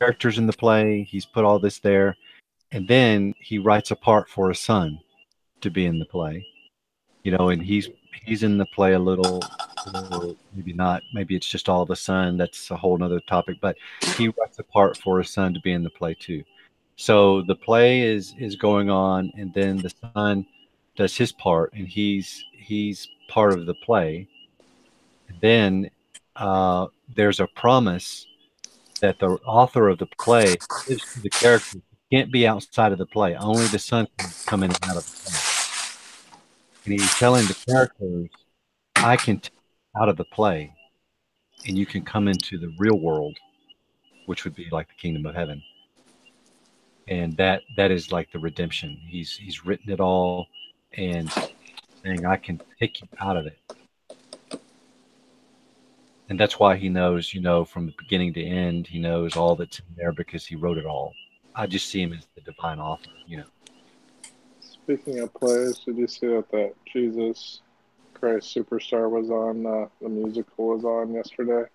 characters in the play. He's put all this there, and then he writes a part for his son to be in the play. And he's in the play a little, or maybe not. Maybe it's just all of a sudden. That's a whole nother topic. But he writes a part for his son to be in the play too. So the play is going on, and then the son does his part, and he's part of the play. And then there's a promise that the author of the play gives to the character. Can't be outside of the play. Only the son can come in and out of the play. And he's telling the characters, I can take you out of the play and you can come into the real world, which would be like the kingdom of heaven. And that is like the redemption. He's written it all and saying, I can take you out of it. And that's why he knows, from the beginning to end, he knows all that's in there because he wrote it all. I just see him as the divine author. Speaking of plays, did you see that Jesus Christ Superstar was on, the musical was on yesterday?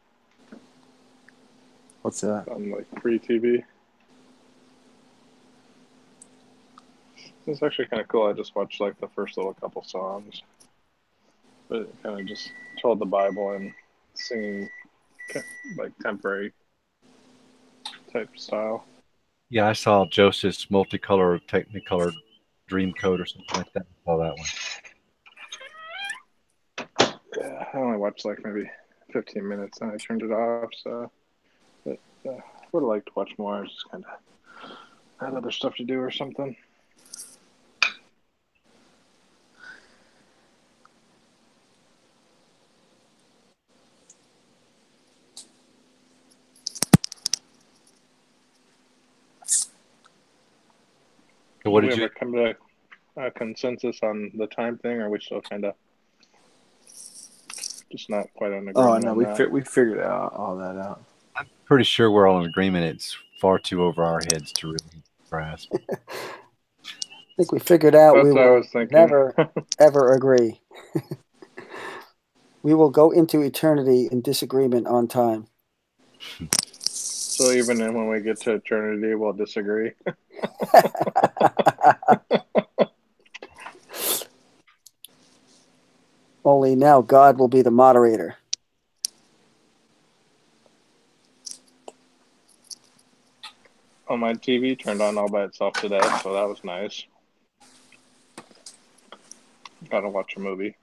What's that? On like free TV. It's actually kind of cool. I just watched like the first little couple songs, but it kind of just told the Bible and singing like temporary type style. Yeah, I saw Joseph's multicolored, Technicolor Dream Code or something like that. I saw that one. Yeah, I only watched like maybe 15 minutes and I turned it off. So, but would have liked to watch more. I just kind of had other stuff to do or something. So what did we you ever come to a consensus on the time thing, or are we still kind of just not quite on agreement? Oh no, we figured all that out. I'm pretty sure we're all in agreement. It's far too over our heads to really grasp. I think we figured out we will never, ever agree. We will go into eternity in disagreement on time. So even when we get to eternity, we'll disagree. Only now God will be the moderator. Oh, my TV turned on all by itself today, so that was nice. Gotta watch a movie.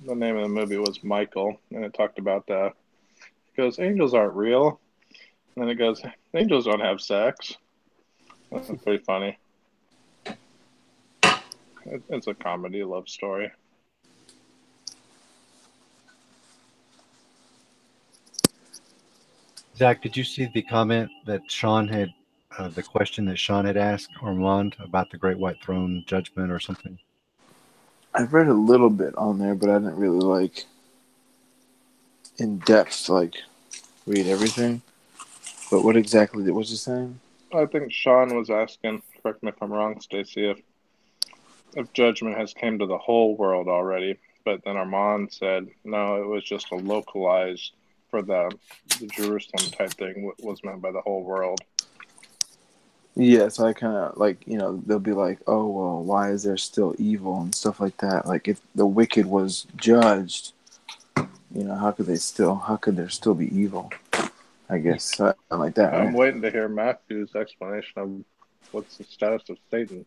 The name of the movie was Michael, and it talked about it goes, angels aren't real. And then it goes, angels don't have sex. That's pretty funny. It's a comedy love story. Zach, did you see the comment that Sean had, the question that Sean had asked Armand about the Great White Throne judgment or something? I read a little bit on there, but I didn't really in depth read everything. But what exactly was he saying? I think Sean was asking, correct me if I'm wrong, Stacy, if judgment has came to the whole world already. But then Armand said, no, it was just a localized for the Jerusalem type thing was meant by the whole world. Yeah, so I kind of they'll be like, oh, well, why is there still evil and stuff like that? Like, if the wicked was judged, how could there still be evil? I guess something like that. I'm waiting to hear Matthew's explanation of what's the status of Satan.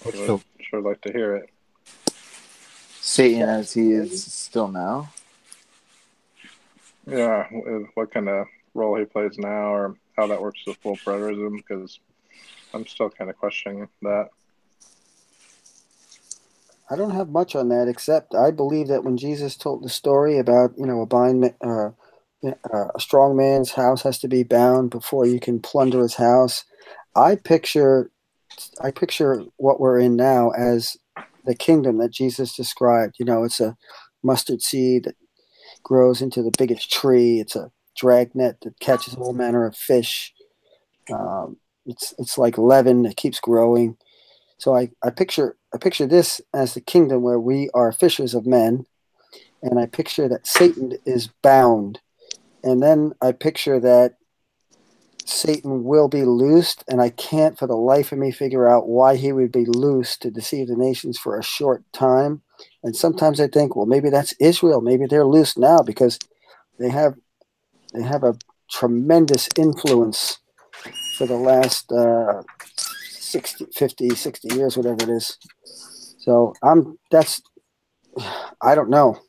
I'd sure like to hear it. Satan as he is still now? Yeah, what kind of role he plays now, or how that works with full preterism, because I'm still kind of questioning that. I don't have much on that, except I believe that when Jesus told the story about, a strong man's house has to be bound before you can plunder his house, I picture what we're in now as the kingdom that Jesus described. It's a mustard seed that grows into the biggest tree. It's a dragnet that catches all manner of fish. It's like leaven that keeps growing. So I picture picture this as the kingdom where we are fishers of men, and I picture that Satan is bound, and then I picture that Satan will be loosed, and I can't for the life of me figure out why he would be loosed to deceive the nations for a short time. And sometimes I think, well, maybe that's Israel. Maybe they're loose now because they have a tremendous influence for the last 60, 50, 60 years, whatever it is. So I don't know.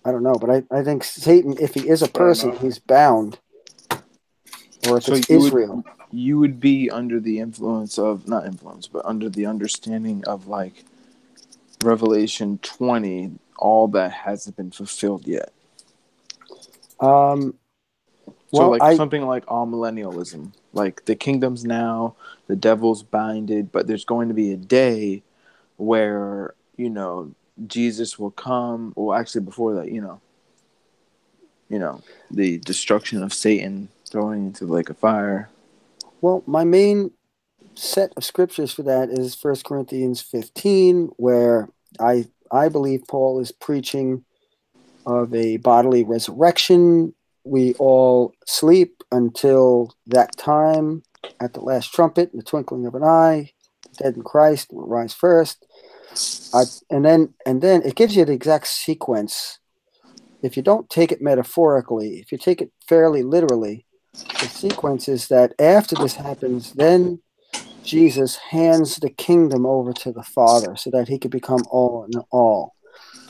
But I think Satan, if he is a person, he's bound. Or if it's Israel. You would be under the influence of, not influence, but under the understanding of like Revelation 20, all that hasn't been fulfilled yet. Well, so like something like all millennialism, like the kingdom's now, the devil's binded, but there's going to be a day where, you know, Jesus will come. Well, actually before that, you know, the destruction of Satan throwing into the lake of fire. Well, my main set of scriptures for that is 1 Corinthians 15, where I believe Paul is preaching of a bodily resurrection. We all sleep until that time at the last trumpet, in the twinkling of an eye. The dead in Christ will rise first. And then it gives you the exact sequence. If you don't take it metaphorically, if you take it fairly literally, the sequence is that after this happens, then Jesus hands the kingdom over to the Father so that he could become all in all.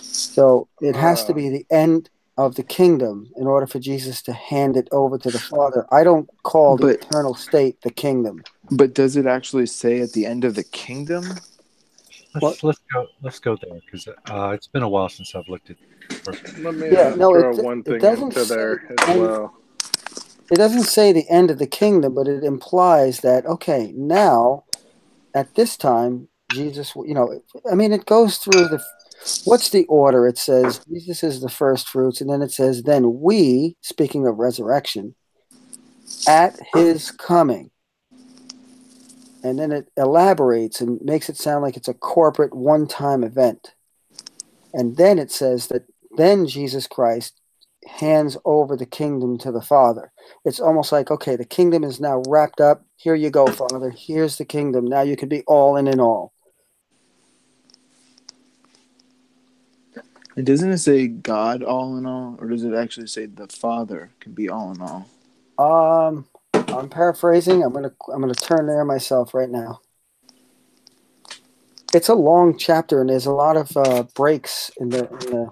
So it has to be the end of the kingdom in order for Jesus to hand it over to the Father. I don't call the eternal state the kingdom. But does it actually say at the end of the kingdom? Let's go there because it's been a while since I've looked at. Let me throw one thing into there as well. It doesn't say the end of the kingdom, but it implies that, okay, now, at this time, Jesus, you know, I mean, it goes through what's the order? It says Jesus is the first fruits, and then it says, then we, speaking of resurrection, at his coming. And then it elaborates and makes it sound like it's a corporate one-time event. And then it says that then Jesus Christ hands over the kingdom to the Father. It's almost like, okay, the kingdom is now wrapped up. Here you go, Father. Here's the kingdom. Now you can be all in all. And doesn't it say God all in all, or does it actually say the Father can be all in all? I'm paraphrasing. I'm gonna turn there myself right now. It's a long chapter, and there's a lot of breaks in the.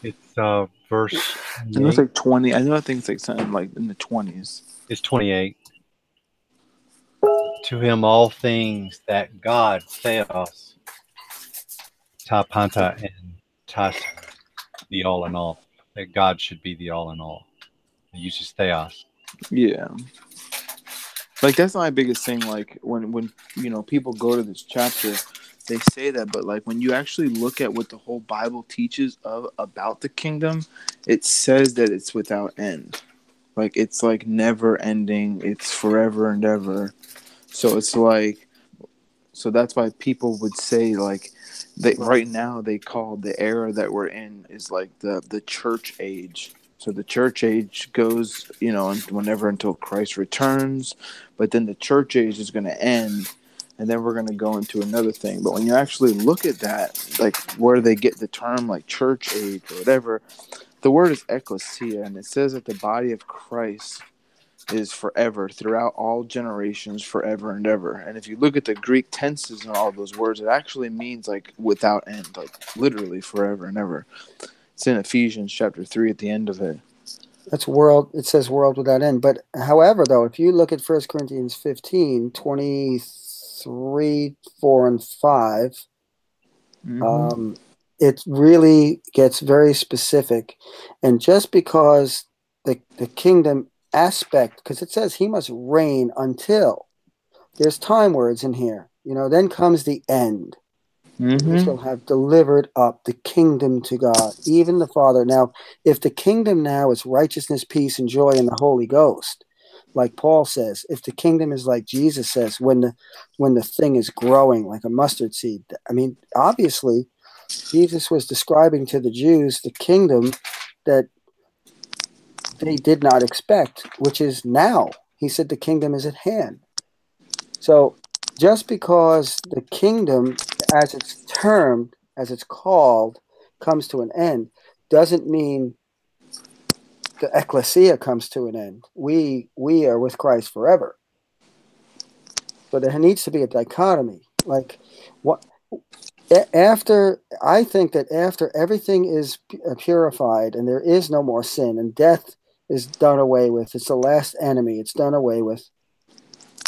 It's verse. I know it's like 20. I think it's like something like in the 20s. It's 28. To him, all things that God theos, ta panta and tas, the all in all. That God should be the all in all. He uses theos. Yeah. Like that's my biggest thing. Like when you know people go to this chapter, they say that, but like when you actually look at what the whole Bible teaches about the kingdom, it says that it's without end. Like it's like never ending. It's forever and ever. So it's like, so that's why people would say like, right now they call the era that we're in is like the church age. So the church age goes, you know, whenever until Christ returns, but then the church age is going to end, and then we're going to go into another thing. But when you actually look at that, like where they get the term like church age or whatever, the word is ecclesia, and it says that the body of Christ is forever, throughout all generations, forever and ever. And if you look at the Greek tenses and all those words, it actually means like without end, like literally forever and ever. It's in Ephesians chapter 3 at the end of it. That's world. It says world without end. But however, though, if you look at 1 Corinthians 15, 23, 4, and 5, it really gets very specific. And just because the kingdom aspect, because it says he must reign until, there's time words in here. You know, then comes the end. We shall have delivered up the kingdom to God, even the Father. Now, if the kingdom now is righteousness, peace, and joy in the Holy Ghost, like Paul says, if the kingdom is like Jesus says, when the thing is growing like a mustard seed, I mean, obviously, Jesus was describing to the Jews the kingdom that they did not expect, which is now. He said the kingdom is at hand. So just because the kingdom, as it's termed, as it's called, comes to an end, doesn't mean the ecclesia comes to an end. We are with Christ forever. So there needs to be a dichotomy. Like what after I think that after everything is purified and there is no more sin and death is done away with, it's the last enemy, it's done away with.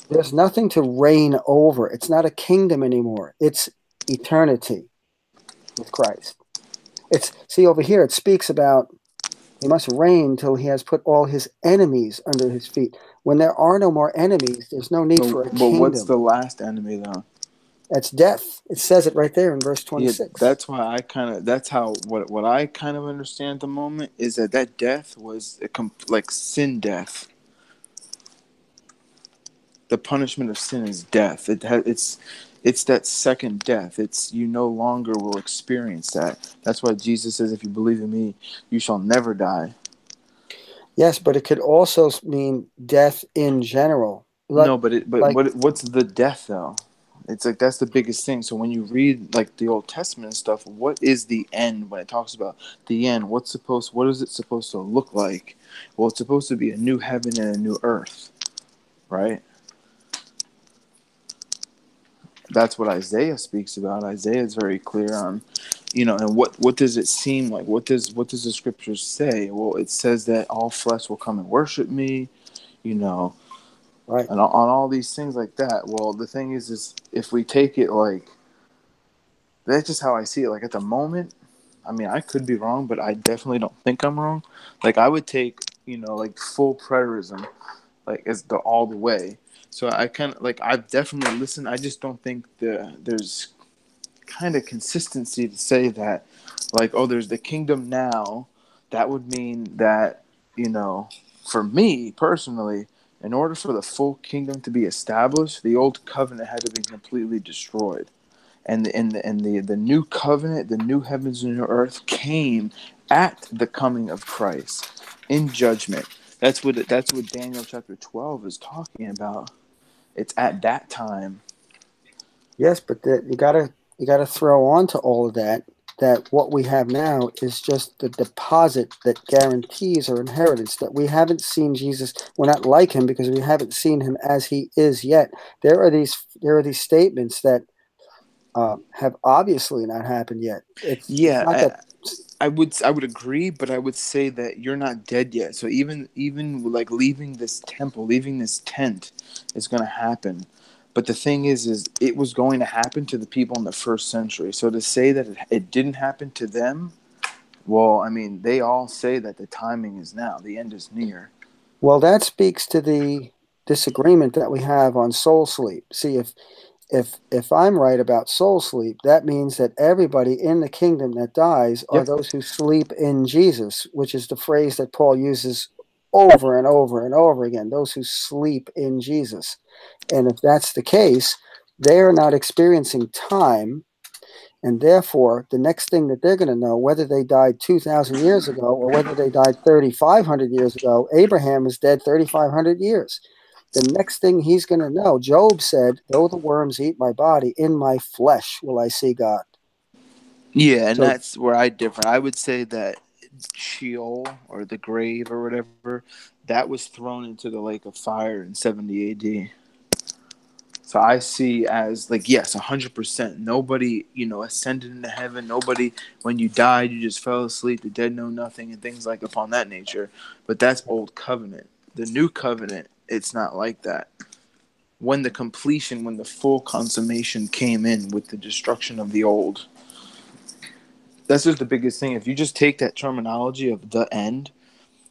There's nothing to reign over. It's not a kingdom anymore. It's eternity with Christ. It's see over here it speaks about he must reign till he has put all his enemies under his feet. When there are no more enemies, there's no need for a But what's kingdom. the last enemy though? That's death. It says it right there in verse Yeah, 26. that's why that's how what I kind of understand at the moment is that death was like sin death. The punishment of sin is death. It's that second death. It's you no longer will experience that. That's why Jesus says, "If you believe in me, you shall never die." Yes, but it could also mean death in general. No, but like what's the death though? It's like that's the biggest thing. So when you read like the Old Testament and stuff, what is the end when it talks about the end? What is it supposed to look like? Well, it's supposed to be a new heaven and a new earth, right? That's what Isaiah speaks about. Isaiah is very clear on, and what does it seem like? What does the scriptures say? Well, it says that all flesh will come and worship me, you know, right. and on all these things like that. Well, the thing is if we take it like that's just how I see it. Like at the moment, I mean, I could be wrong, but I definitely don't think I'm wrong. Like I would take, like full preterism, like as the all the way. So I kind of like I've definitely listened. I just don't think there's kind of consistency to say that, like, oh, there's the kingdom now. That would mean that for me personally, in order for the full kingdom to be established, the old covenant had to be completely destroyed, and the new covenant, the new heavens and new earth came at the coming of Christ in judgment. That's what Daniel chapter 12 is talking about. It's at that time. Yes, but you gotta throw on to all of that what we have now is just the deposit that guarantees our inheritance. That we haven't seen Jesus, we're not like him because we haven't seen him as he is yet. There are these statements that have obviously not happened yet. It's not that. I would agree, but I would say that you're not dead yet. So even like leaving this temple, leaving this tent is going to happen. But the thing is it was going to happen to the people in the first century. So to say that it didn't happen to them, well, I mean, they all say that the timing is now, the end is near. Well, that speaks to the disagreement that we have on soul sleep. See, if I'm right about soul sleep, that means that everybody in the kingdom that dies are Yep. those who sleep in Jesus, which is the phrase that Paul uses over and over and over again, those who sleep in Jesus. And if that's the case, they're not experiencing time, and therefore the next thing that they're going to know, whether they died 2,000 years ago or whether they died 3,500 years ago, Abraham is dead 3,500 years. The next thing he's going to know, Job said, though the worms eat my body, in my flesh will I see God. Yeah, and So, that's where I differ. I would say that Sheol or the grave or whatever, that was thrown into the lake of fire in 70 AD. So I see as like, yes, 100%. Nobody, ascended into heaven. Nobody, when you died, you just fell asleep. The dead know nothing and things like upon that nature. But that's old covenant. The new covenant, it's not like that. When the full consummation came in with the destruction of the old. That's just the biggest thing. If you just take that terminology of the end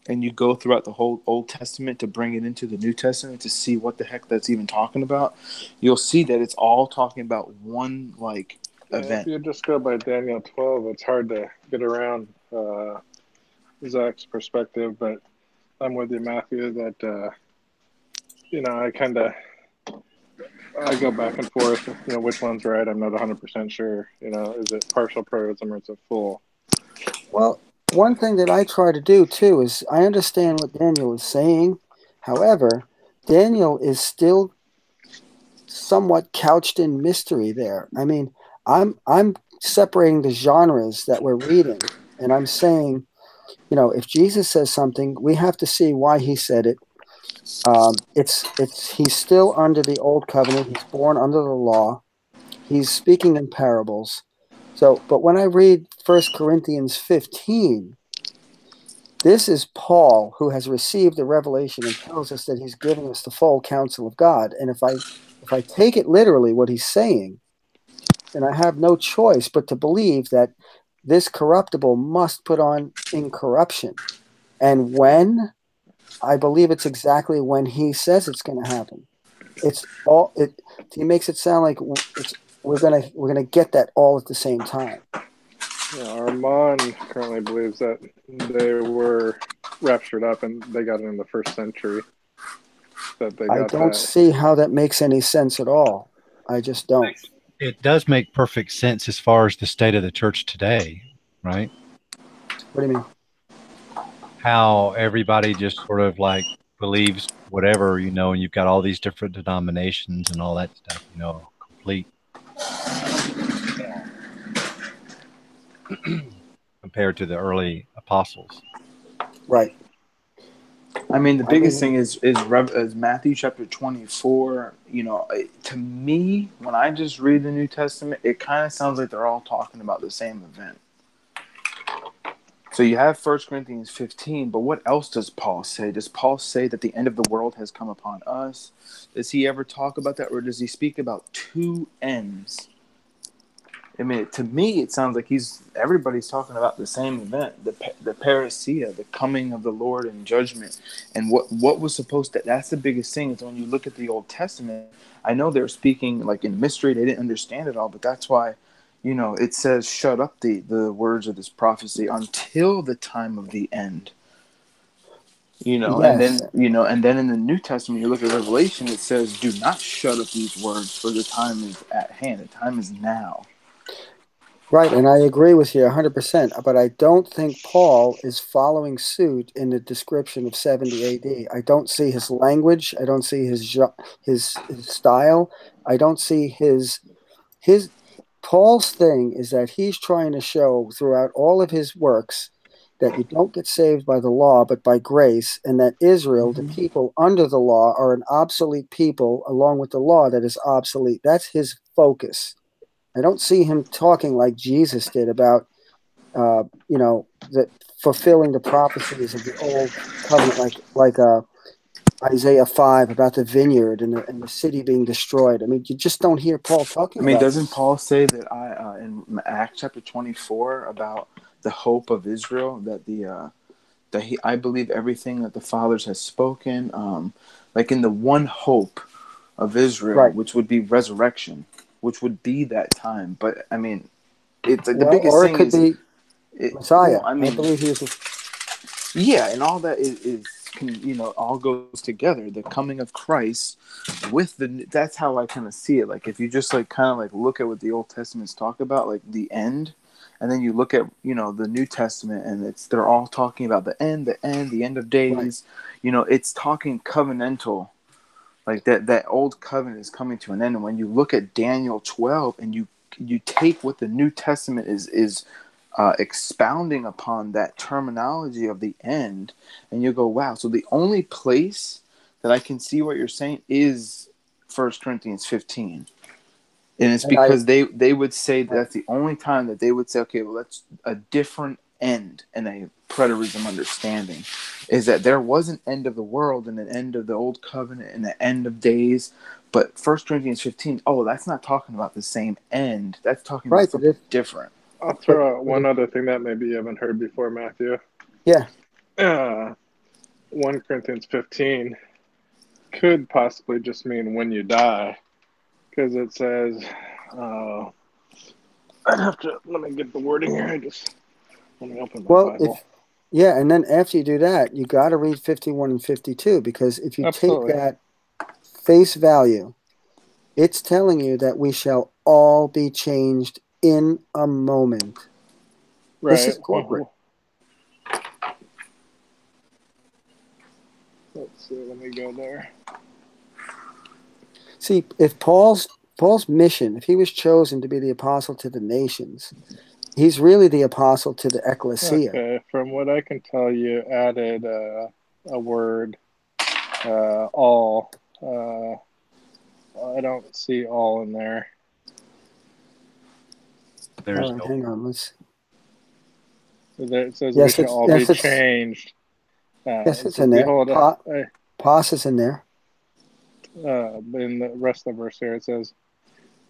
and you go throughout the whole Old Testament to bring it into the New Testament to see what the heck that's even talking about, you'll see that it's all talking about one If event. you just go by Daniel 12, it's hard to get around Zach's perspective, but I'm with you, Matthew, that I go back and forth, which one's right. I'm not 100% sure. Is it partial preterism or is it full? Well, one thing that I try to do too is I understand what Daniel is saying. However, Daniel is still somewhat couched in mystery there. I mean, I'm separating the genres that we're reading, and I'm saying, if Jesus says something, we have to see why he said it. It's he's still under the old covenant. He's born under the law. He's speaking in parables. So, but when I read 1 Corinthians 15, this is Paul who has received the revelation and tells us that he's giving us the full counsel of God. And if I take it literally, what he's saying, then I have no choice but to believe that this corruptible must put on incorruption. And when? I believe it's exactly when he says it's going to happen. He makes it sound like we're gonna get that all at the same time. Yeah, Armand currently believes that they were raptured up and they got it in the first century. I don't see how that makes any sense at all. I just don't. It does make perfect sense as far as the state of the church today, right? What do you mean? How everybody just sort of like believes whatever, and you've got all these different denominations and all that stuff, complete compared to the early apostles. Right. I mean, the biggest thing is Matthew chapter 24. To me, when I just read the New Testament, it kind of sounds like they're all talking about the same event. So you have 1 Corinthians 15, but what else does Paul say? Does Paul say that the end of the world has come upon us? Does he ever talk about that, or does he speak about two ends? I mean, to me, it sounds like everybody's talking about the same event, the parousia, the coming of the Lord in judgment. And what was supposed to, that's the biggest thing, is when you look at the Old Testament, I know they're speaking like in mystery, they didn't understand it all, but that's why, it says, shut up the words of this prophecy until the time of the end. Yes. And then in the New Testament, you look at Revelation, it says, do not shut up these words, for the time is at hand. The time is now. Right, and I agree with you 100%, but I don't think Paul is following suit in the description of 70 AD. I don't see his language. I don't see his style. I don't see his Paul's thing is that he's trying to show throughout all of his works that you don't get saved by the law, but by grace, and that Israel, the people under the law, are an obsolete people along with the law that is obsolete. That's his focus. I don't see him talking like Jesus did about, that fulfilling the prophecies of the old covenant, like Isaiah 5 about the vineyard and the city being destroyed. I mean, you just don't hear Paul talking. Doesn't Paul say that in Acts chapter 24 about the hope of Israel, that I believe everything that the fathers has spoken, like in the one hope of Israel, right, which would be resurrection, which would be that time. But I mean, it's like the biggest thing is Messiah. I believe he was. Yeah, and all that is all goes together. The coming of Christ with that's how I kind of see it. Like if you just like kind of like look at what the Old Testament's talk about, like the end, and then you look at the New Testament, and they're all talking about the end of days. Right. It's talking covenantal. Like that old covenant is coming to an end. And when you look at Daniel 12 and you take what the New Testament is expounding upon that terminology of the end, and you go, wow, so the only place that I can see what you're saying is 1 Corinthians 15. And it's because they would say that's the only time that they would say, okay, well, that's a different end in a preterism understanding, is that there was an end of the world and an end of the old covenant and an end of days. But 1 Corinthians 15, that's not talking about the same end. That's talking about something different. I'll throw out one other thing that maybe you haven't heard before, Matthew. Yeah. 1 Corinthians 15 could possibly just mean when you die, because it says, let me get the wording here. Let me open my Bible. And then after you do that, you got to read 51 and 52, because if you take that face value, it's telling you that we shall all be changed in a moment. Right. This is corporate. Let's see. Let me go there. See, if Paul's mission, if he was chosen to be the apostle to the nations, he's really the apostle to the ecclesia. Okay. From what I can tell, you added a word, all. I don't see all in there. There's All right, no, hang on. Let's. It says Yes, we shall all be it's changed. yes, It it's says, in there. behold, Pos is in there. in the rest of the verse here, it says,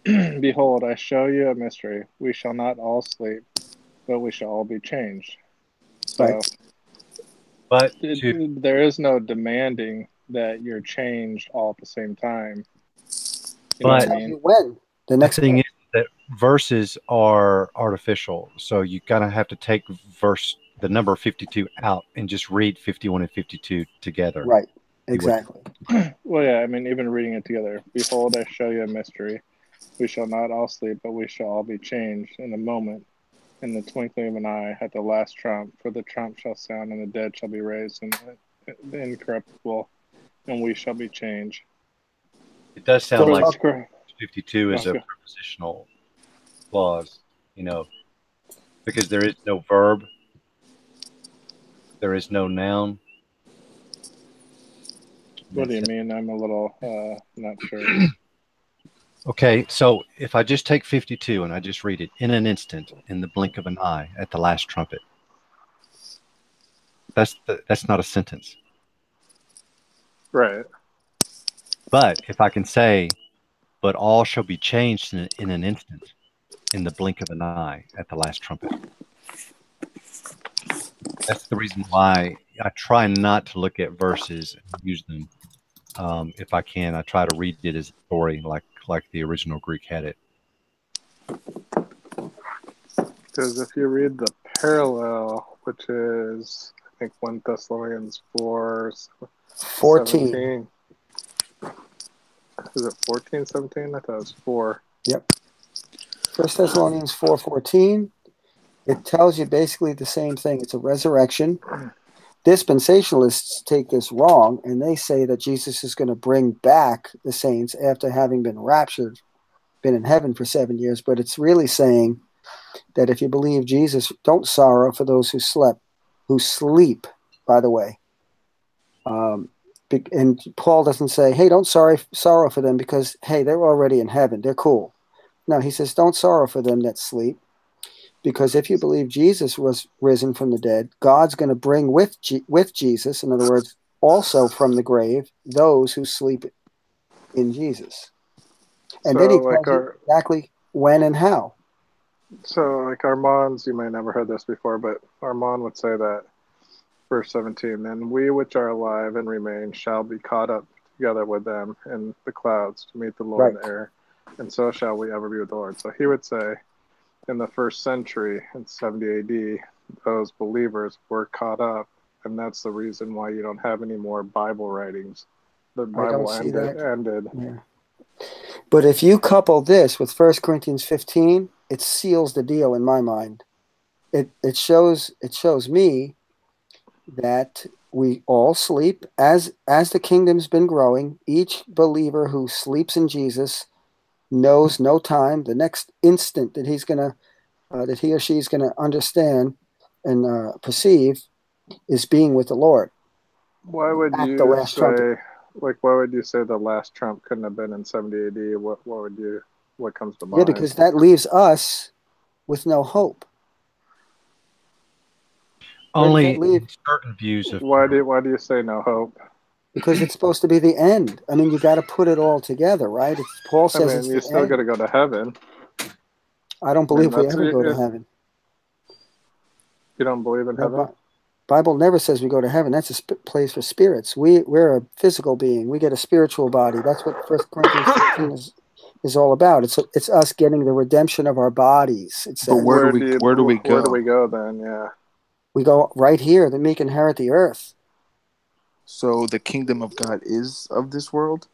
behold, I show you a mystery. We shall not all sleep, but we shall all be changed. So Right. but there is no demanding that you're changed all at the same time. You know But- what I mean? When the the next thing is that verses are artificial, so you kind of have to take the number 52 out and just read 51 and 52 together. right, exactly. Well, yeah, I mean, even reading it together. Behold, I show you a mystery. We shall not all sleep, but we shall all be changed in a moment, in the twinkling of an eye, at the last trump. For the trump shall sound, and the dead shall be raised, and the incorruptible, and we shall be changed. It does sound Still like talk- 52 is a Okay. prepositional clause, because there is no verb, there is no noun. What do you mean? I'm a little not sure. Okay, so if I just take 52 and I just read it in an instant, in the blink of an eye, at the last trumpet, that's not a sentence. Right. But if I can say, but all shall be changed in an instant, in the blink of an eye, at the last trumpet. That's the reason why I try not to look at verses and use them. If I can, I try to read it as a story, like the original Greek had it. Because if you read the parallel, which is, I think, 1 Thessalonians 14. Is it 14, 17? I thought it was 4. Yep. 1 Thessalonians 4:14. It tells you basically the same thing. It's a resurrection. Dispensationalists take this wrong, and they say that Jesus is going to bring back the saints after having been raptured, been in heaven for 7 years. But it's really saying that if you believe Jesus, don't sorrow for those who sleep, by the way. And Paul doesn't say, hey, don't sorrow for them because, hey, they're already in heaven. They're cool. No, he says, don't sorrow for them that sleep. Because if you believe Jesus was risen from the dead, God's going to bring with Jesus, in other words, also from the grave, those who sleep in Jesus. And So, then he like tells you exactly when and how. So, like Armand's, you might have never heard this before, but Armand would say that, verse 17, then we which are alive and remain shall be caught up together with them in the clouds to meet the Lord in the air, and so shall we ever be with the Lord. So he would say, in the first century, in 70 AD, those believers were caught up, and that's the reason why you don't have any more Bible writings. The Bible ended. Yeah. But if you couple this with 1 Corinthians 15, it seals the deal in my mind. It shows me that we all sleep as the kingdom's been growing. Each believer who sleeps in Jesus knows no time. The next instant that that he or she is gonna understand and perceive is being with the Lord. Why would At the you last say, trumpet. why would you say the last trump couldn't have been in 70 AD? What comes to mind? Yeah, because that leaves us with no hope. Only certain views of. Why do you say no hope? Because it's supposed to be the end. I mean, you got to put it all together, right? Paul says it's you still got to go to heaven. I don't believe we ever go to heaven. You don't believe in heaven? Bible never says we go to heaven. That's a place for spirits. We're a physical being. We get a spiritual body. That's what 1 Corinthians 15 is all about. It's us getting the redemption of our bodies. But where do we go? Where do we go then? Yeah. We go right here. Then we can inherit the earth. So the kingdom of God is of this world?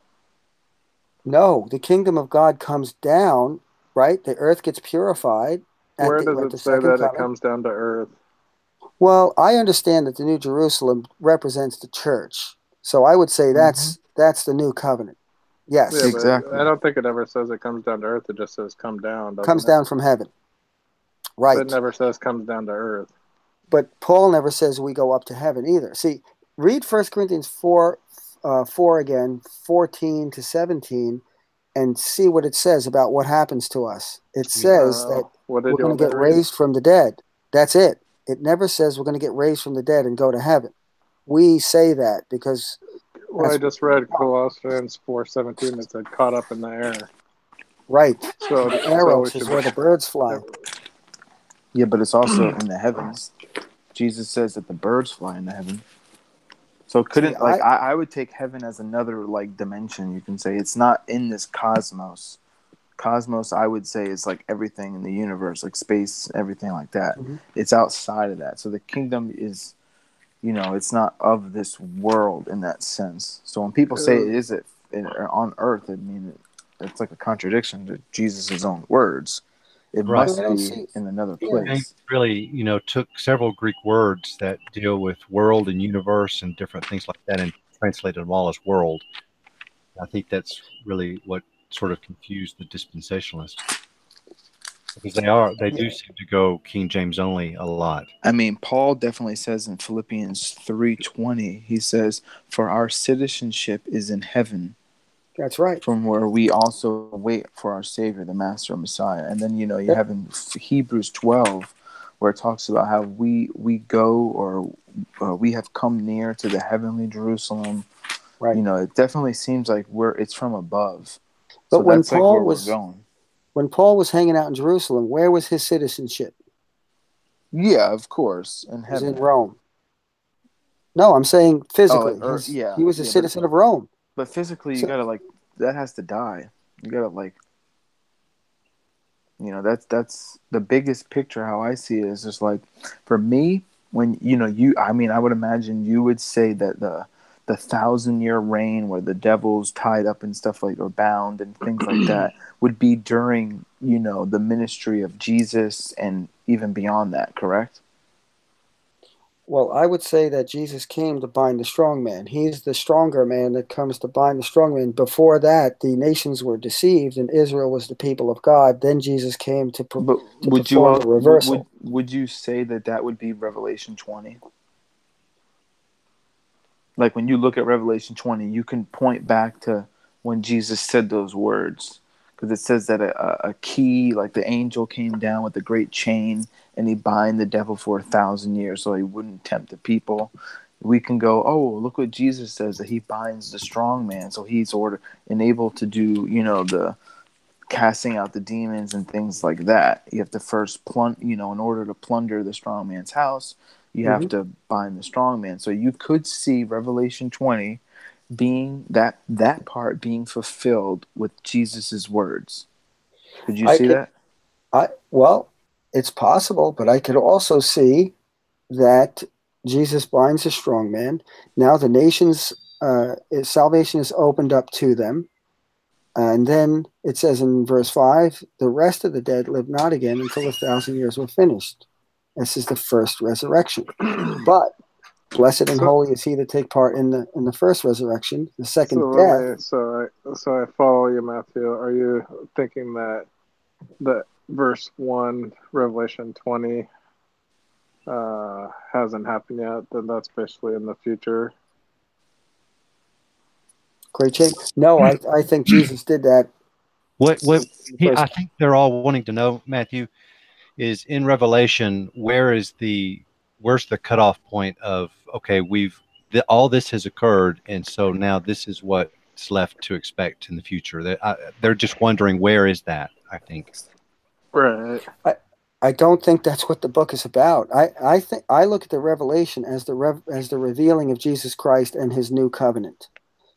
No, the kingdom of God comes down, right? The earth gets purified Where does at it the say second that it coming. comes down to earth? Well, I understand that the New Jerusalem represents the church. So I would say Mm-hmm. that's the new covenant. Yeah, Yes. but Exactly. I don't think it ever says it comes down to earth. It just says come down, Comes doesn't it? down from heaven. But it Right. never says comes down to earth. But Paul never says we go up to heaven either. See, read 1 Corinthians 4, 4 again, 14 to 17, and see what it says about what happens to us. It says that What did we're you going want to me get to read? raised from the dead. That's it. It never says we're going to get raised from the dead and go to heaven. We say that because Well, I that's just read Colossians 4:17. It said caught up in the air. right. So, The so we arrows is should. where the birds fly. Yeah, but it's also in the heavens. Jesus says that the birds fly in the heaven. So See, couldn't like I would take heaven as another like dimension. You can say it's not in this cosmos. Cosmos, I would say, is like everything in the universe, like space, everything like that. Mhm. It's outside of that. So the kingdom is, it's not of this world in that sense. So when people say it is on earth, I mean, it's like a contradiction to Jesus' own words. It Right. I must don't be see. in another Yeah. James place. really, took several Greek words that deal with world and universe and different things like that and translated them all as world. I think that's really what sort of confused the dispensationalists because they Yeah. do seem to go King James only a lot. I mean, Paul definitely says in Philippians 3:20, he says, "For our citizenship is in heaven, That's right. from where we also wait for our Savior, the Master Messiah." And then you That, have in Hebrews 12, where it talks about how we go or we have come near to the heavenly Jerusalem. right. It definitely seems like it's from above. But So that's like where we're going. when Paul was hanging out in Jerusalem, where was his citizenship? Yeah, of course, in He was in heaven. Rome. No, I'm saying Oh, physically. yeah, He was a yeah, but citizen of Rome. physically, you So, gotta like that has to die. You gotta like that's the biggest picture. How I see it is just like for me when I mean I would imagine you would say that the 1,000-year reign where the devil's tied up and stuff like or bound and things like that would be during the ministry of Jesus and even beyond that. Correct? well, I would say that Jesus came to bind the strong man. He's the stronger man that comes to bind the strong man. Before that, the nations were deceived, and Israel was the people of God. Then Jesus came But to would you perform the reversal. would you say that would be Revelation 20? Like when you look at Revelation 20, you can point back to when Jesus said those words. Because it says that a key, like the angel came down with a great chain and he bind the devil for 1,000 years so he wouldn't tempt the people. We can go, oh, look what Jesus says that he binds the strong man. So he's and able to do, the casting out the demons and things like that. You have to first in order to plunder the strong man's house, you have Mhm. to bind the strong man. So you could see Revelation 20 being that part being fulfilled with Jesus's words. Could you I see could, that? well, it's possible, but I could also see that Jesus binds the strong man. Now the nations, salvation is opened up to them. And then it says in verse 5, the rest of the dead live not again until 1,000 years were finished. This is the first resurrection. But blessed and So, holy is he that take part in the first resurrection. The so second let death, me. So I follow you, Matthew. Are you thinking that verse 1, Revelation 20, hasn't happened yet? Then that's basically in the future. great change. No, I think Jesus did that What in the first. I think they're all wanting to know, Matthew, is in Revelation, where's the cutoff point of okay, all this has occurred, and so now this is what's left to expect in the future. They're just wondering where is that. I think. Right. I don't think that's what the book is about. I think I look at the revelation as as the revealing of Jesus Christ and his new covenant.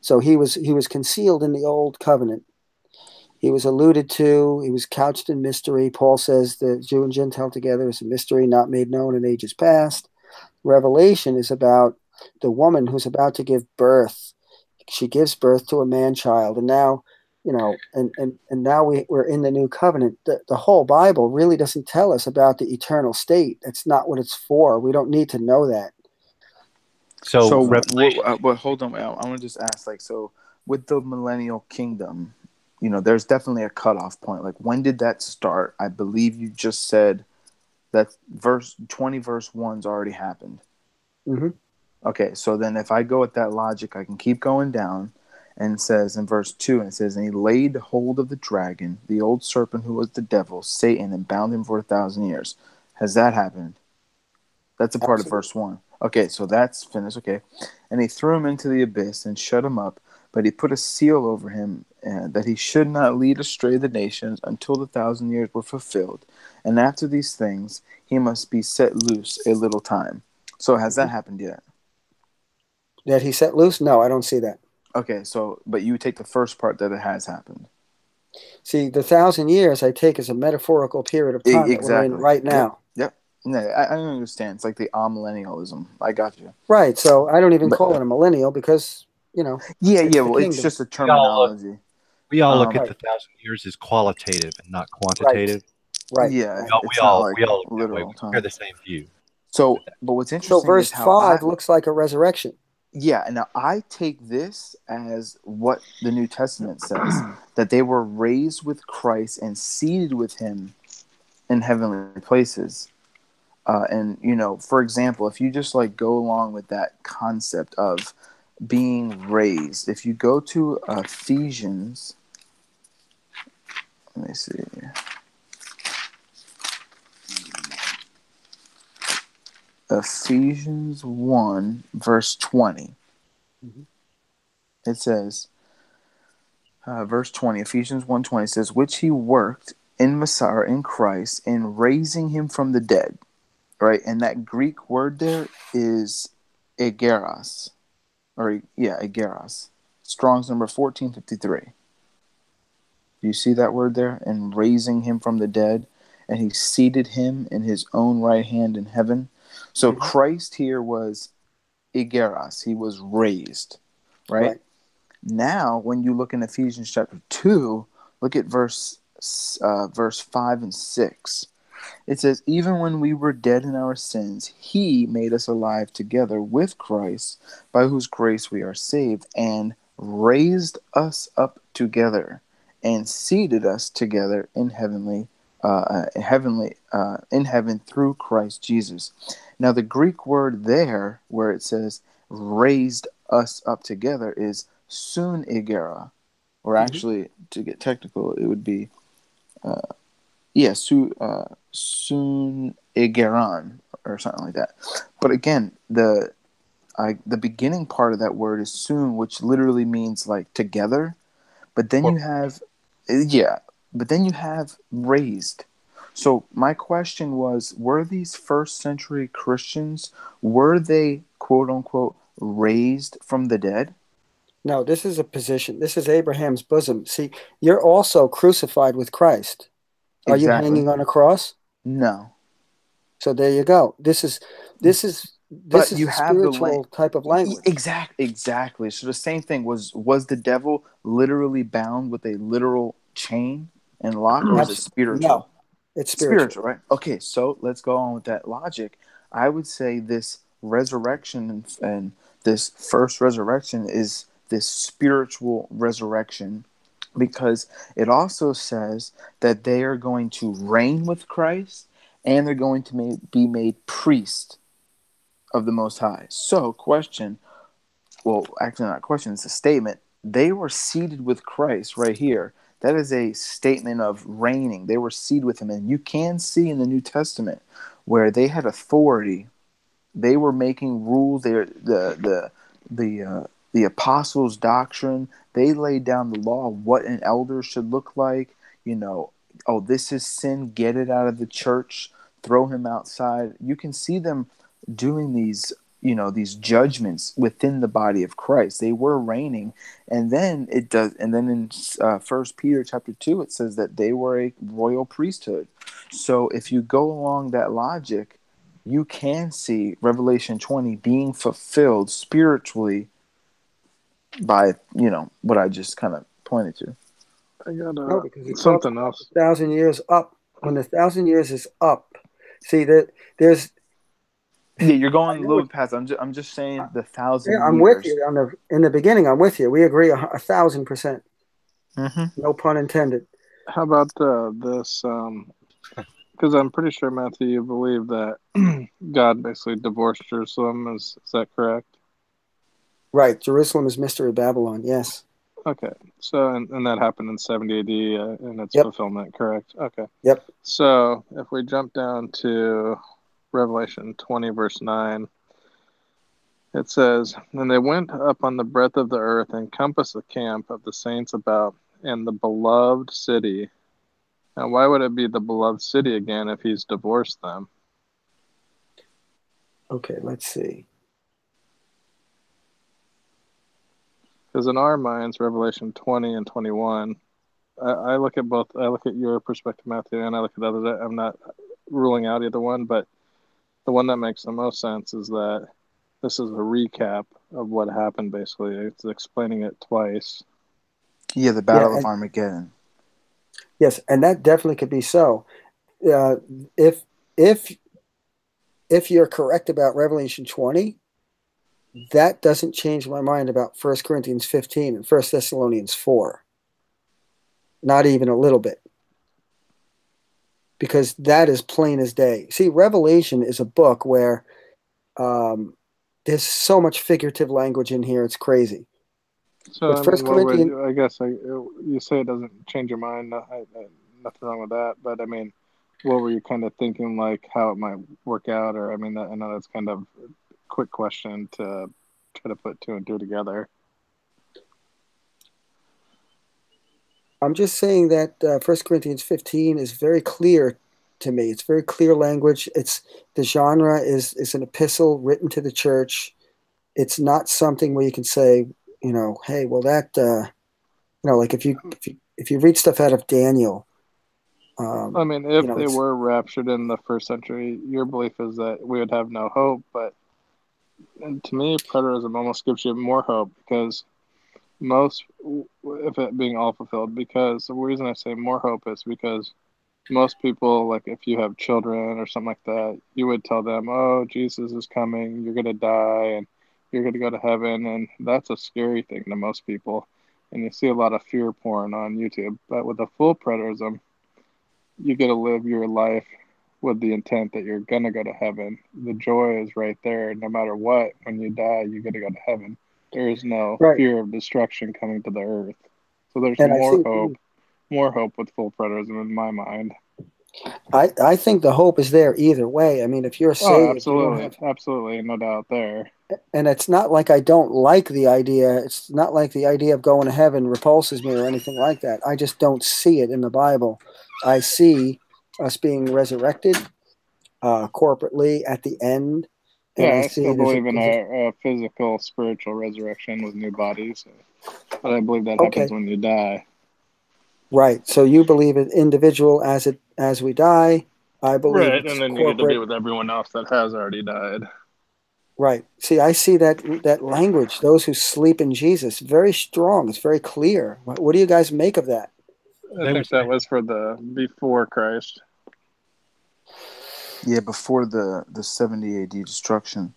So he was concealed in the old covenant. He was alluded to. He was couched in mystery. Paul says the Jew and Gentile together is a mystery not made known in ages past. Revelation is about the woman who's about to give birth. She gives birth to a man child, and now and now we're in the new covenant. The whole Bible really doesn't tell us about the eternal state. That's not what it's for. We don't need to know that. So, but hold on. I want to just ask, like, so with the millennial kingdom, there's definitely a cutoff point. Like, when did that start? I believe you just said that verse 20, verse 1's already happened. Mm-hmm. Okay, so then if I go with that logic, I can keep going down, and it says in verse 2, and it says, and he laid hold of the dragon, the old serpent who was the devil, Satan, and bound him for 1,000 years. Has that happened? That's a part of verse 1. Okay, so that's finished. Okay. And he threw him into the abyss and shut him up, but he put a seal over him that he should not lead astray the nations until the 1,000 years were fulfilled. And after these things, he must be set loose a little time. So has that happened yet? That he set loose? No, I don't see that. Okay, so, but you take the first part that it has happened. See, the 1,000 years I take as a metaphorical period of time that we're in right now. Yep. No, I don't understand. It's like the amillennialism. I got you. Right. So I don't even call it a millennial because, Yeah. Well, kingdom. it's just a terminology. We all look at the 1,000 years as qualitative and not quantitative. Right. Yeah. We all look that way. We share the same view. So, but what's interesting so verse is how 5 looks like a resurrection. Yeah, and now I take this as what the New Testament says, that they were raised with Christ and seated with him in heavenly places. And, for example, if you just like go along with that concept of being raised, if you go to Ephesians, let me see. Ephesians 1, verse 20. Mm-hmm. It says, verse 20, Ephesians 1:20 says, which he worked in Messiah, in Christ, in raising him from the dead. Right? And that Greek word there is ageros. Ageros. Strong's number 1453. Do you see that word there? And raising him from the dead. And he seated him in his own right hand in heaven. So Christ here was ageros. He was raised. Right? Now, when you look in Ephesians chapter 2, look at verse 5 and 6. It says, even when we were dead in our sins, he made us alive together with Christ, by whose grace we are saved, and raised us up together and seated us together in heaven through Christ Jesus. Now, the Greek word there, where it says raised us up together, is sun egera, or actually, to get technical, it would be sun egeran, or something like that. But again, the beginning part of that word is sun, which literally means like together. But then you have raised. So my question was, were these first century Christians, were they quote unquote raised from the dead? No, this is a position. This is Abraham's bosom. See, you're also crucified with Christ. Are you hanging on a cross? No. So there you go. This is a spiritual type of language. Exactly. So the same thing was the devil literally bound with a literal chain and lock, or is it spiritual? No, it's spiritual. Right? Okay, so let's go on with that logic. I would say this resurrection and this first resurrection is this spiritual resurrection, because it also says that they are going to reign with Christ and they're going to be made priest of the Most High. So, question, well, actually not a question, it's a statement. They were seated with Christ right here. That is a statement of reigning. They were seated with him. And you can see in the New Testament where they had authority. They were making rules. The apostles' doctrine. They laid down the law of what an elder should look like. This is sin. Get it out of the church. Throw him outside. You can see them doing these judgments within the body of Christ. They were reigning. And then in 1 Peter chapter 2, it says that they were a royal priesthood. So if you go along that logic, you can see Revelation 20 being fulfilled spiritually by, what I just kind of pointed to. I got No, because it talks something about else. the 1,000 years up. When the 1,000 years is up, see that there's. Yeah, you're I going a know little what. bit past. I'm just saying the Yeah, 1,000 I'm with years. you in the beginning. I'm with you. We agree 1,000%. Mm-hmm. No pun intended. How about this? Because I'm pretty sure, Matthew, you believe that God basically divorced Jerusalem. Is that correct? Right. Jerusalem is mystery Babylon. Yes. Okay. So, and that happened in 70 AD in its Yep. fulfillment, correct? Okay. Yep. So, if we jump down to Revelation 20, verse 9, it says, "And they went up on the breadth of the earth and compassed the camp of the saints about, and the beloved city." Now, why would it be the beloved city again if he's divorced them? Okay. Let's see. Because in our minds, Revelation 20 and 21, I look at both. I look at your perspective, Matthew, and I look at others. I'm not ruling out either one, but the one that makes the most sense is that this is a recap of what happened, basically. It's explaining it twice. Yeah, the Yeah. Battle of And Armageddon. yes, and that definitely could be so. Uh, if if if you're correct about Revelation 20, that doesn't change my mind about 1 Corinthians 15 and 1 Thessalonians 4. Not even a little bit. Because that is plain as day. See, Revelation is a book where um, there's so much figurative language in here. It's crazy. So, But I First mean, what would Corinthians, you, I guess you say it doesn't change your mind. Nothing wrong with that. But I mean, what were you kind of thinking, like how it might work out? Or I mean, I know that's kind of a quick question to try to put two and two together. I'm just saying that 1 Corinthians 15 is very clear to me. It's very clear language. It's the genre is an epistle written to the church. It's not something where you can say, hey, well that like if you read stuff out of Daniel, I mean, if they it's were raptured in the first century, your belief is that we would have no hope. But and to me, preterism almost gives you more hope because most, if it being all fulfilled, because the reason I say more hope is because most people, like if you have children or something like that, you would tell them, "Oh, Jesus is coming. You're gonna die, and you're gonna go to heaven," and that's a scary thing to most people. And you see a lot of fear porn on YouTube. But with the full preterism, you get to live your life with the intent that you're gonna go to heaven. The joy is right there. No matter what, when you die, you're gonna go to heaven. There is no right. fear of destruction coming to the earth. So there's And I think more hope with full preterism in my mind. I think the hope is there either way. I mean, if you're Oh, saved, you don't absolutely, have, absolutely, no doubt there. and it's not like I don't like the idea. It's not like the idea of going to heaven repulses me or anything like that. I just don't see it in the Bible. I see us being resurrected corporately at the end, and Yeah, I I see still it as believe in a physical, spiritual resurrection with new bodies, but I believe that happens okay, when you die. right. So you believe it individual as we die. I believe Right, it's and then you get to be corporate. with everyone else that has already died. Right. See, I see that language. Those who sleep in Jesus, very strong. It's very clear. What do you guys make of that? I They would think that say was for the before Christ. Yeah, before the 70 AD destruction.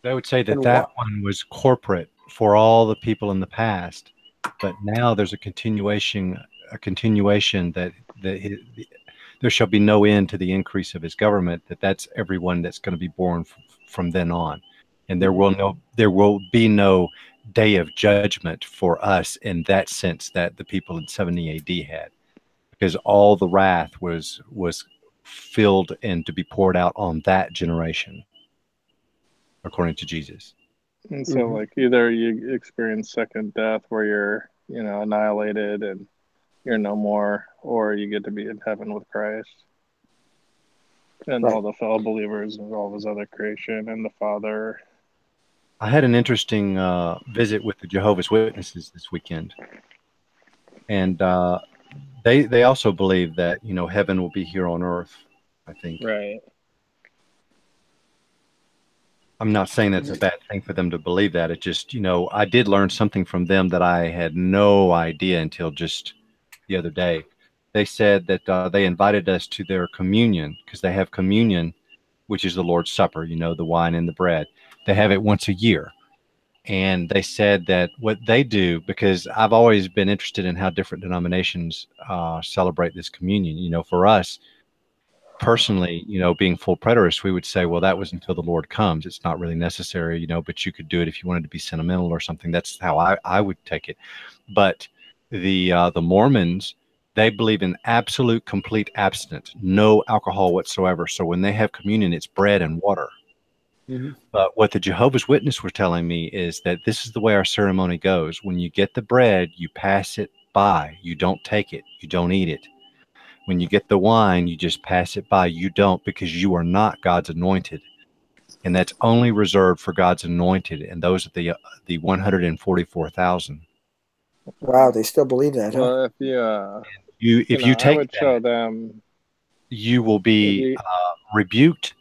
they would say that And that what? one was corporate for all the people in the past, but now there's a continuation that there shall be no end to the increase of his government. That's everyone that's going to be born from then on, and Mhm. there will be no day of judgment for us in that sense that the people in 70 A.D. had, because all the wrath was filled and to be poured out on that generation, according to Jesus. And so, Mhm. like, either you experience second death where you're, annihilated and you're no more, or you get to be in heaven with Christ and all Right. the fellow believers and all of his other creation and the Father. I had an interesting visit with the Jehovah's Witnesses this weekend, and they also believe that heaven will be here on earth. I think. Right. I'm not saying that's a bad thing for them to believe that. It just, I did learn something from them that I had no idea until just the other day. They said that they invited us to their communion because they have communion, which is the Lord's Supper, the wine and the bread. They have it once a year. And they said that what they do, because I've always been interested in how different denominations celebrate this communion. For us personally, being full preterists, we would say, well, that was until the Lord comes. It's not really necessary, but you could do it if you wanted to be sentimental or something. That's how I would take it. But the Mormons, they believe in absolute, complete abstinence, no alcohol whatsoever. So when they have communion, it's bread and water. Mm-hmm. But what the Jehovah's Witness were telling me is that this is the way our ceremony goes. When you get the bread, you pass it by. You don't take it. You don't eat it. When you get the wine, you just pass it by. You don't, because you are not God's anointed. And that's only reserved for God's anointed. And those are the 144,000. Wow, they still believe that, huh? Well, if If you I take would that, show them. you will If be you, rebuked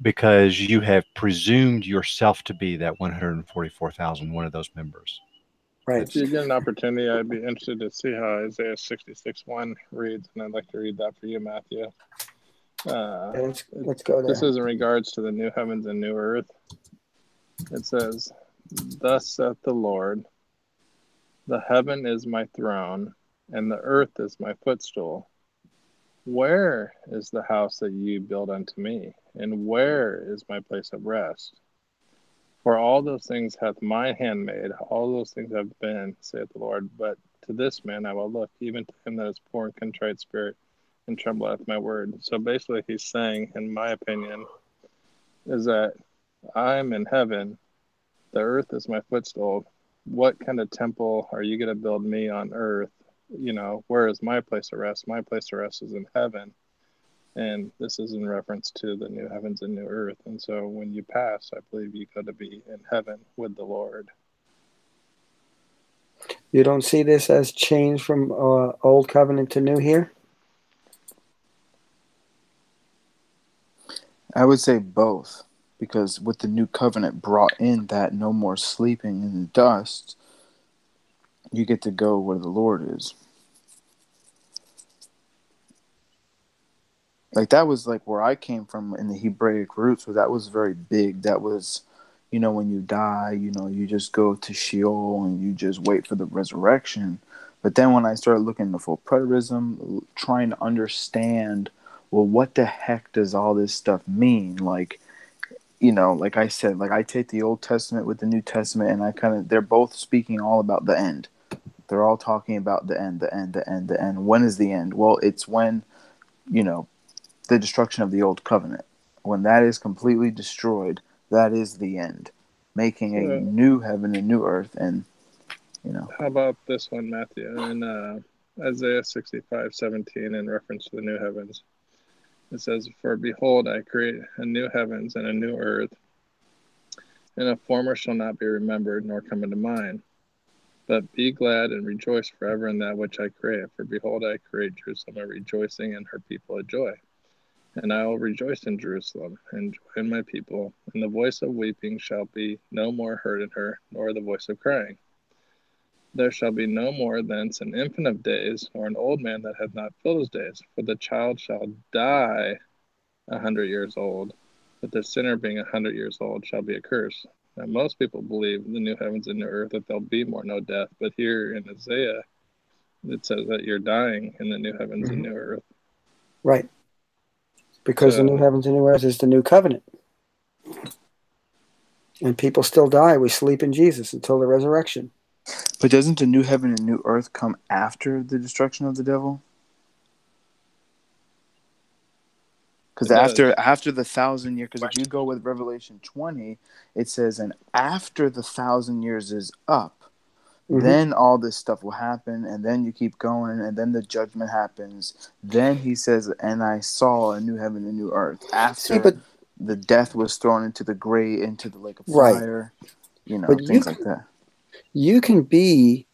because you have presumed yourself to be that 144,000, one of those members. Right. if you get an opportunity, I'd be interested to see how Isaiah 66:1 reads, and I'd like to read that for you, Matthew. Yeah, let's go there. This is in regards to the new heavens and new earth. It says, "Thus saith the Lord, the heaven is my throne, and the earth is my footstool. Where is the house that you build unto me? And where is my place of rest? For all those things hath my hand made, all those things have been, saith the Lord. But to this man I will look, even to him that is poor and contrite spirit, and tremble at my word." So basically he's saying, in my opinion, is that I'm in heaven, the earth is my footstool. What kind of temple are you going to build me on earth? Where is my place of rest? My place of rest is in heaven. And this is in reference to the new heavens and new earth. And so when you pass, I believe you go to be in heaven with the Lord. You don't see this as change from old covenant to new here? I would say both, because with the new covenant brought in that no more sleeping in the dust, you get to go where the Lord is. Like that was like where I came from in the Hebraic roots, so that was very big. That was, when you die, you just go to Sheol and you just wait for the resurrection. But then when I started looking into full preterism, trying to understand, well, what the heck does all this stuff mean? Like, like I said, like I take the Old Testament with the New Testament, and they're both speaking all about the end. They're all talking about the end, the end, the end, the end. When is the end? Well, it's when, the destruction of the old covenant. When that is completely destroyed, that is the end, making a new heaven and new earth. And how about this one, Matthew, in Isaiah 65:17, in reference to the new heavens? It says, "For behold, I create a new heavens and a new earth, and a former shall not be remembered, nor come into mind. But be glad and rejoice forever in that which I create. For behold, I create Jerusalem a rejoicing, and her people a joy. And I will rejoice in Jerusalem, and joy in my people. And the voice of weeping shall be no more heard in her, nor the voice of crying. There shall be no more thence an infant of days, or an old man that hath not filled his days. For the child shall die 100 years old, but the sinner being 100 years old shall be accursed." Now, most people believe in the new heavens and new earth that there'll be no death. But here in Isaiah, it says that you're dying in the new heavens and new earth. Right. Because the new heavens and new earth is the new covenant. And people still die. We sleep in Jesus until the resurrection. But doesn't the new heaven and new earth come after the destruction of the devil? Because after the 1,000 years, because if you go with Revelation 20, it says, and after the 1,000 years is up, then all this stuff will happen, and then you keep going, and then the judgment happens. Then he says, and I saw a new heaven and new earth. After the death was thrown into the grave, into the lake of fire, things like that. You can be,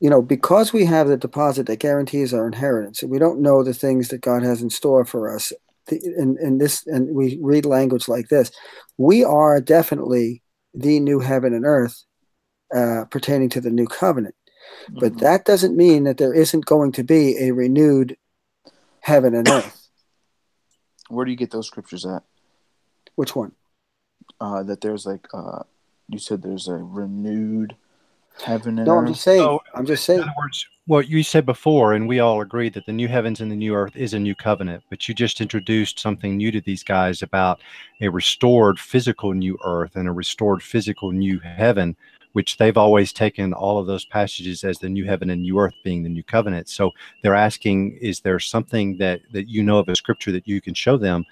because we have the deposit that guarantees our inheritance, and we don't know the things that God has in store for us and we read language like this, we are definitely the new heaven and earth pertaining to the new covenant. But that doesn't mean that there isn't going to be a renewed heaven and earth. Where do you get those scriptures at? Which one? That there's like you said there's a renewed heaven and No, earth. I'm just saying. In other words, what you said before, and we all agreed that the new heavens and the new earth is a new covenant, but you just introduced something new to these guys about a restored physical new earth and a restored physical new heaven, which they've always taken all of those passages as the new heaven and new earth being the new covenant. So they're asking, is there something that you know of a scripture that you can show them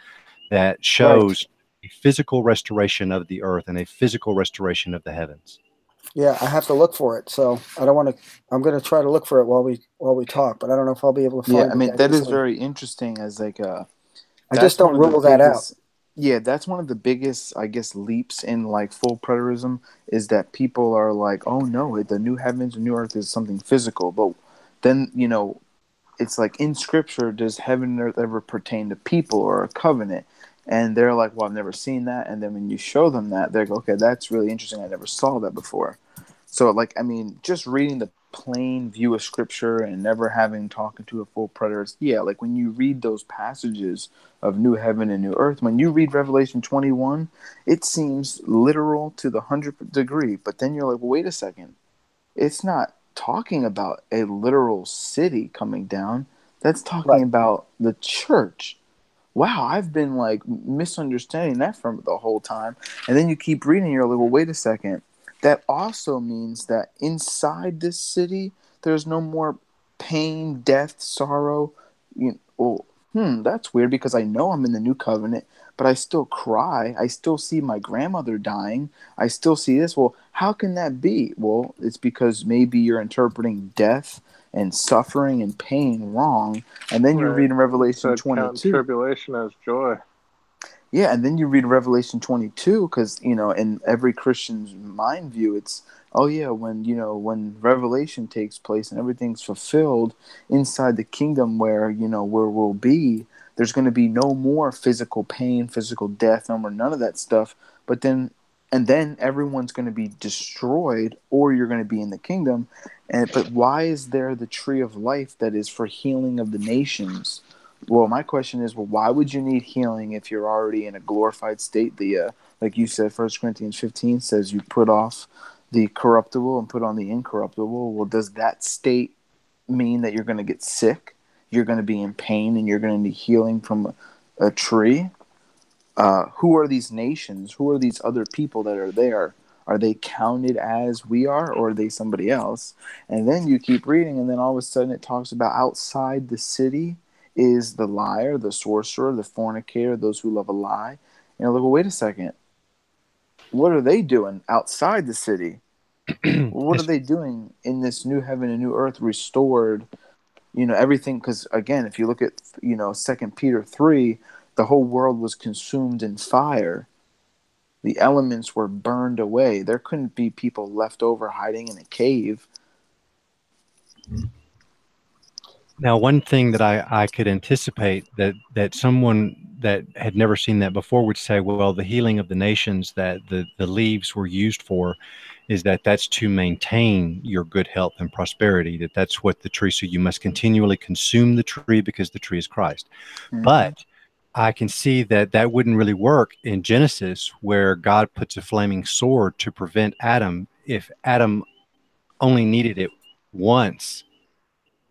that shows a physical restoration of the earth and a physical restoration of the heavens? Yeah, I have to look for it. So I don't want to. I'm going to try to look for it while we talk, but I don't know if I'll be able to find Yeah, I it. mean that is very interesting. As like I just don't rule that out. Yeah, that's one of the biggest, I guess, leaps in like full preterism is that people are like, oh no, the new heavens and new earth is something physical. But then, it's like in scripture, does heaven and earth ever pertain to people or a covenant? And they're like, well, I've never seen that. And then when you show them that, they're like, okay, that's really interesting. I never saw that before. So, like, I mean, just reading the plain view of scripture and never having talking to a full preterist, yeah, like when you read those passages of new heaven and new earth, when you read Revelation 21, it seems literal to the 100th degree. But then you're like, well, wait a second. It's not talking about a literal city coming down. That's talking about the church. Wow, I've been like misunderstanding that from the whole time. And then you keep reading, you're like, well, wait a second. That also means that inside this city, there's no more pain, death, sorrow. That's weird because I know I'm in the new covenant, but I still cry. I still see my grandmother dying. I still see this. Well, how can that be? Well, it's because maybe you're interpreting death and suffering and pain wrong. And then you read in Revelation 22. Count tribulation as joy. Yeah, and then you read Revelation 22 because, in every Christian's mind view, it's, oh yeah, when Revelation takes place and everything's fulfilled inside the kingdom where we'll be, there's going to be no more physical pain, physical death, no more none of that stuff. But then everyone's going to be destroyed or you're going to be in the kingdom. But why is there the tree of life that is for healing of the nations? Well, my question is, why would you need healing if you're already in a glorified state? Like you said, 1 Corinthians 15 says you put off the corruptible and put on the incorruptible. Well, does that state mean that you're going to get sick? You're going to be in pain and you're going to need healing from a tree? Who are these nations? Who are these other people that are there? Are they counted as we are, or are they somebody else? And then you keep reading, and then all of a sudden it talks about outside the city is the liar, the sorcerer, the fornicator, those who love a lie. And you're like, well, wait a second. What are they doing outside the city? What are they doing in this new heaven and new earth restored? Everything, because again, if you look at 2 Peter 3, the whole world was consumed in fire. The elements were burned away. There couldn't be people left over hiding in a cave. Now, one thing that I could anticipate that someone that had never seen that before would say, well, the healing of the nations that the leaves were used for is that's to maintain your good health and prosperity, that's what the tree, so you must continually consume the tree because the tree is Christ. Mm-hmm. But I can see that wouldn't really work in Genesis, where God puts a flaming sword to prevent Adam. If Adam only needed it once,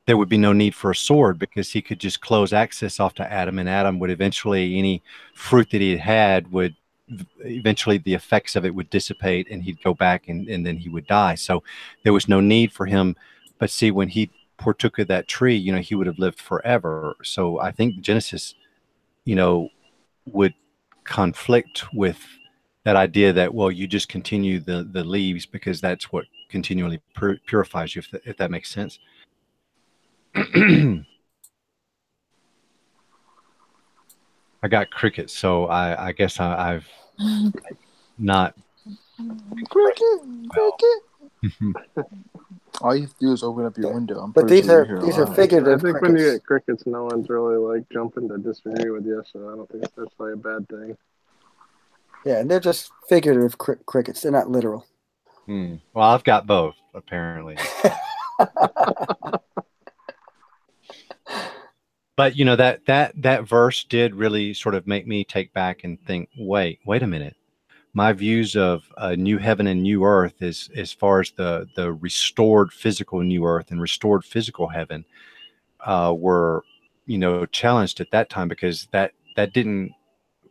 there would be no need for a sword because he could just close access off to Adam, and Adam would eventually, any fruit that he had would eventually, the effects of it would dissipate and he'd go back and then he would die. So there was no need for him. But see, when he partook of that tree, he would have lived forever. So I think Genesis, would conflict with that idea that, well, you just continue the leaves because that's what continually purifies you, if that makes sense. I got crickets, so I guess I've not cricket. All you have to do is open up your window. I'm But pretty these sure you are hear a these are lot. I figurative think when you crickets. get crickets, no one's really like jumping to disagree with you, so I don't think that's necessarily a bad thing. Yeah, and they're just figurative crickets. They're not literal. Well, I've got both apparently. But you know that verse did really sort of make me take back and think, wait a minute. My views of a new heaven and new earth is as far as the restored physical new earth and restored physical heaven were, you know, challenged at that time because that didn't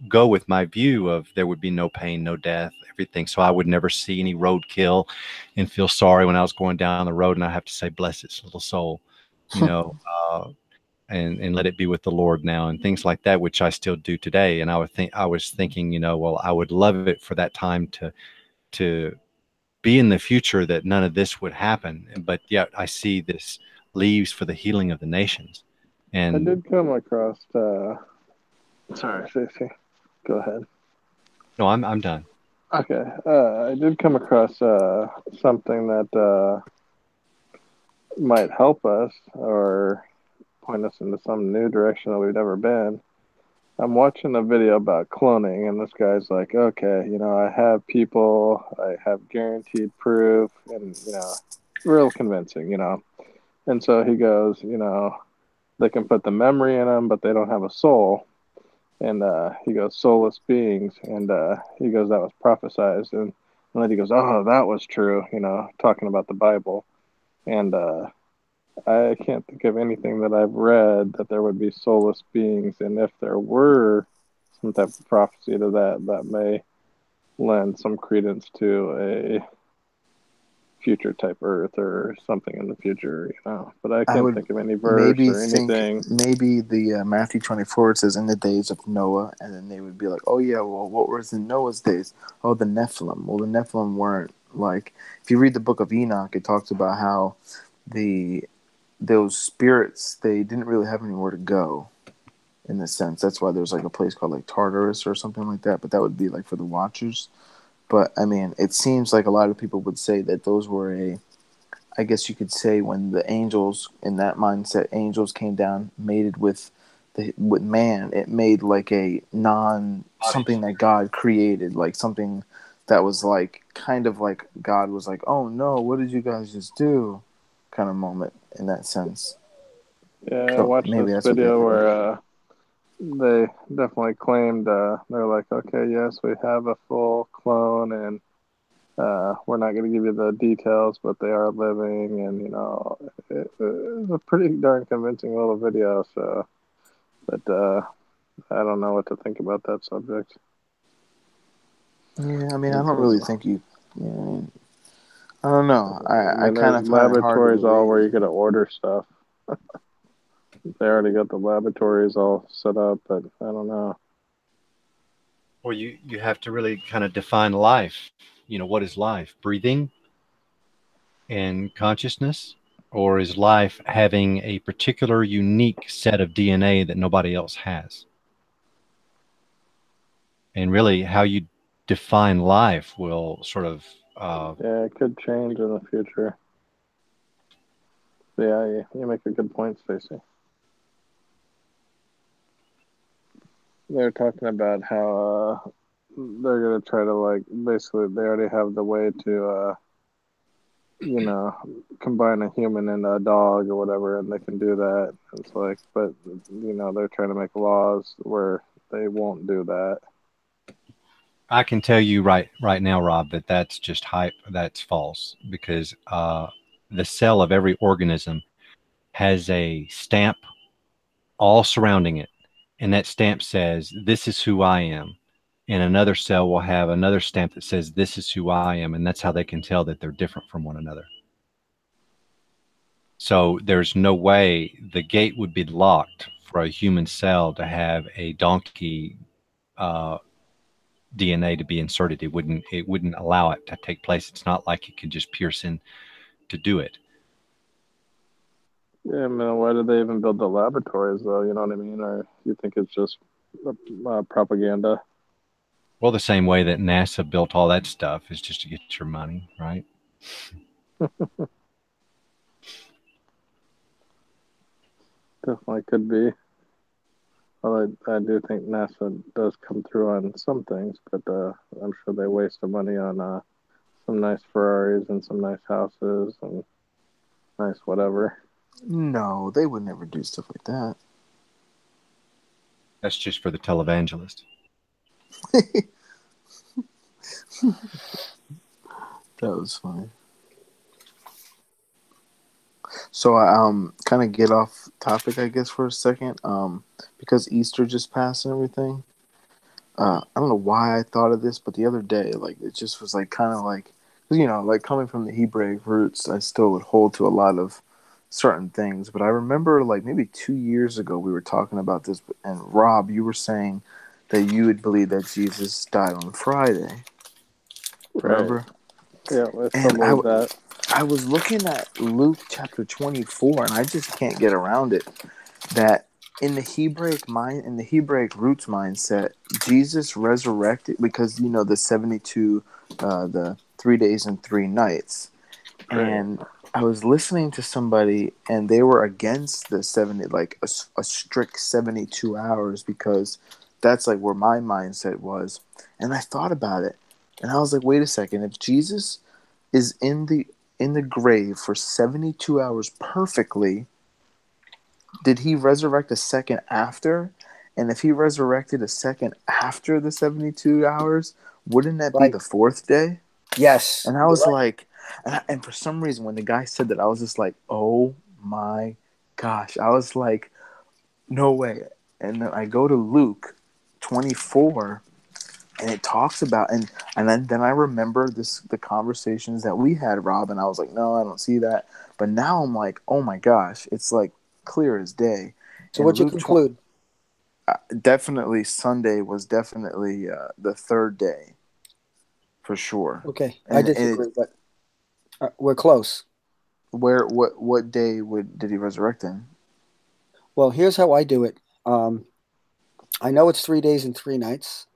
go with my view of there would be no pain, no death, everything. So I would never see any roadkill and feel sorry when I was going down the road and I have to say, bless its little soul, you know, and let it be with the Lord now and things like that, which I still do today. And I was thinking, you know, well, I would love it for that time to be in the future that none of this would happen. But yet I see this leaves for the healing of the nations. I And did come across. Sorry, Stacey. Go ahead. no, I'm done. Okay. I did come across something that might help us or point us into some new direction that we've never been. I'm watching a video about cloning, and this guy's like, okay, you know, I have people, I have guaranteed proof, and, you know, real convincing, you know. And so he goes, you know, they can put the memory in them, but they don't have a soul. And he goes, soulless beings. And he goes, that was prophesized. And then he goes, oh, that was true, you know, talking about the Bible. And I can't think of anything that I've read that there would be soulless beings. And if there were some type of prophecy to that, that may lend some credence to a future type Earth or something in the future, you know. But I I can't would think of any verse maybe or think anything. maybe the Matthew 24 it says in the days of Noah, and then they would be like, oh yeah, well, what was in Noah's days? Oh, the Nephilim. Well, the Nephilim weren't like, if you read the book of Enoch, it talks about how the those spirits, they didn't really have anywhere to go in the sense. That's why there's like a place called like Tartarus or something like that, but that would be like for the Watchers. But I mean, it seems like a lot of people would say that those were a, I guess you could say, when the angels, in that mindset, angels came down, mated with man, it made like a non something that God created, like something that was like kind of like God was like, oh no, what did you guys just do? Kind of moment in that sense. Yeah, I So watched maybe this that's what they video did. where they definitely claimed they're like, okay, yes, we have a full clone, and we're not going to give you the details, but they are living, and you know, it's a pretty darn convincing little video. So, but I don't know what to think about that subject. Yeah, I mean, I It's don't just, really think you. Yeah, I mean, I don't know. I I mean, kind there's of find it hard to laboratories all where believe. you got to order stuff. They already got the laboratories all set up, but I don't know. Well, you have to really kind of define life. You know, what is life? Breathing and consciousness? Or is life having a particular unique set of DNA that nobody else has? And really, how you define life will sort of, Yeah, it could change in the future. But yeah, you make a good point, Stacey. They're talking about how they're gonna try to, like, basically they already have the way to you know, combine a human and a dog or whatever, and they can do that. It's like, but you know, they're trying to make laws where they won't do that. I can tell you right now, Rob, that that's just hype. That's false because the cell of every organism has a stamp all surrounding it. And that stamp says, this is who I am. And another cell will have another stamp that says, this is who I am. And that's how they can tell that they're different from one another. So there's no way the gate would be locked for a human cell to have a donkey uh, DNA to be inserted. It wouldn't allow it to take place. It's not like it could just pierce in to do it. Yeah, I mean, why did they even build the laboratories, though? You know what I mean? Or you think it's just propaganda? Well, the same way that NASA built all that stuff is just to get your money, right? Definitely could be. Well, I do think NASA does come through on some things, but I'm sure they waste the money on some nice Ferraris and some nice houses and nice whatever. No, they would never do stuff like that. That's just for the televangelist. That was funny. So I kind of get off topic, I guess, for a second. Because Easter just passed and everything. I don't know why I thought of this, but the other day, like, it just was like kind of like, 'cause, you know, like coming from the Hebraic roots, I still would hold to a lot of certain things. But I remember, like, maybe 2 years ago, we were talking about this, and Rob, you were saying that you would believe that Jesus died on Friday. Remember? Right. Yeah, I still And believe that. I was looking at Luke chapter 24, and I just can't get around it. That in the Hebraic mind, in the Hebraic roots mindset, Jesus resurrected because, you know, the 72, the 3 days and 3 nights. Right. And I was listening to somebody, and they were against the 70, like a strict 72 hours, because that's like where my mindset was. And I thought about it, and I was like, wait a second, if Jesus is in the grave for 72 hours perfectly, did he resurrect a second after? And if he resurrected a second after the 72 hours, wouldn't that be Right. the fourth day? Yes. And I was Right. like, and for some reason, when the guy said that, I was just like, oh my gosh. I was like, no way. And then I go to Luke 24, and it talks about, and then I remember the conversations that we had, Rob, and I was like, no, I don't see that. But now I'm like, oh my gosh, it's like clear as day. So And what'd you conclude? definitely Sunday was definitely the third day, for sure. Okay, I And disagree, but we're close. what day did he resurrect in? Well, here's how I do it. I know it's 3 days and 3 nights.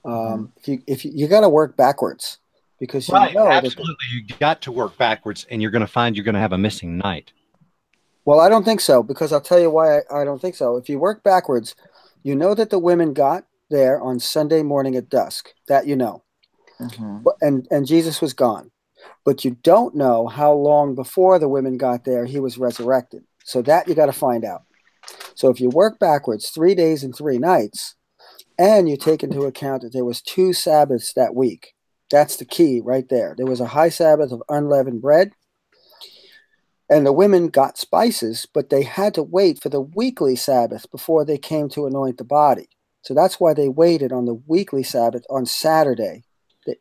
If you got to work backwards, because you Right. know that. Absolutely. You got to work backwards, and you're going to find you're going to have a missing night. Well, I don't think so, because I'll tell you why I don't think so. If you work backwards, you know that the women got there on Sunday morning at dusk. That you know, Mm-hmm. and Jesus was gone, but you don't know how long before the women got there he was resurrected. So that you got to find out. So if you work backwards 3 days and 3 nights, and you take into account that there was 2 Sabbaths that week, that's the key right there. There was a high Sabbath of unleavened bread, and the women got spices, but they had to wait for the weekly Sabbath before they came to anoint the body. So that's why they waited on the weekly Sabbath on Saturday.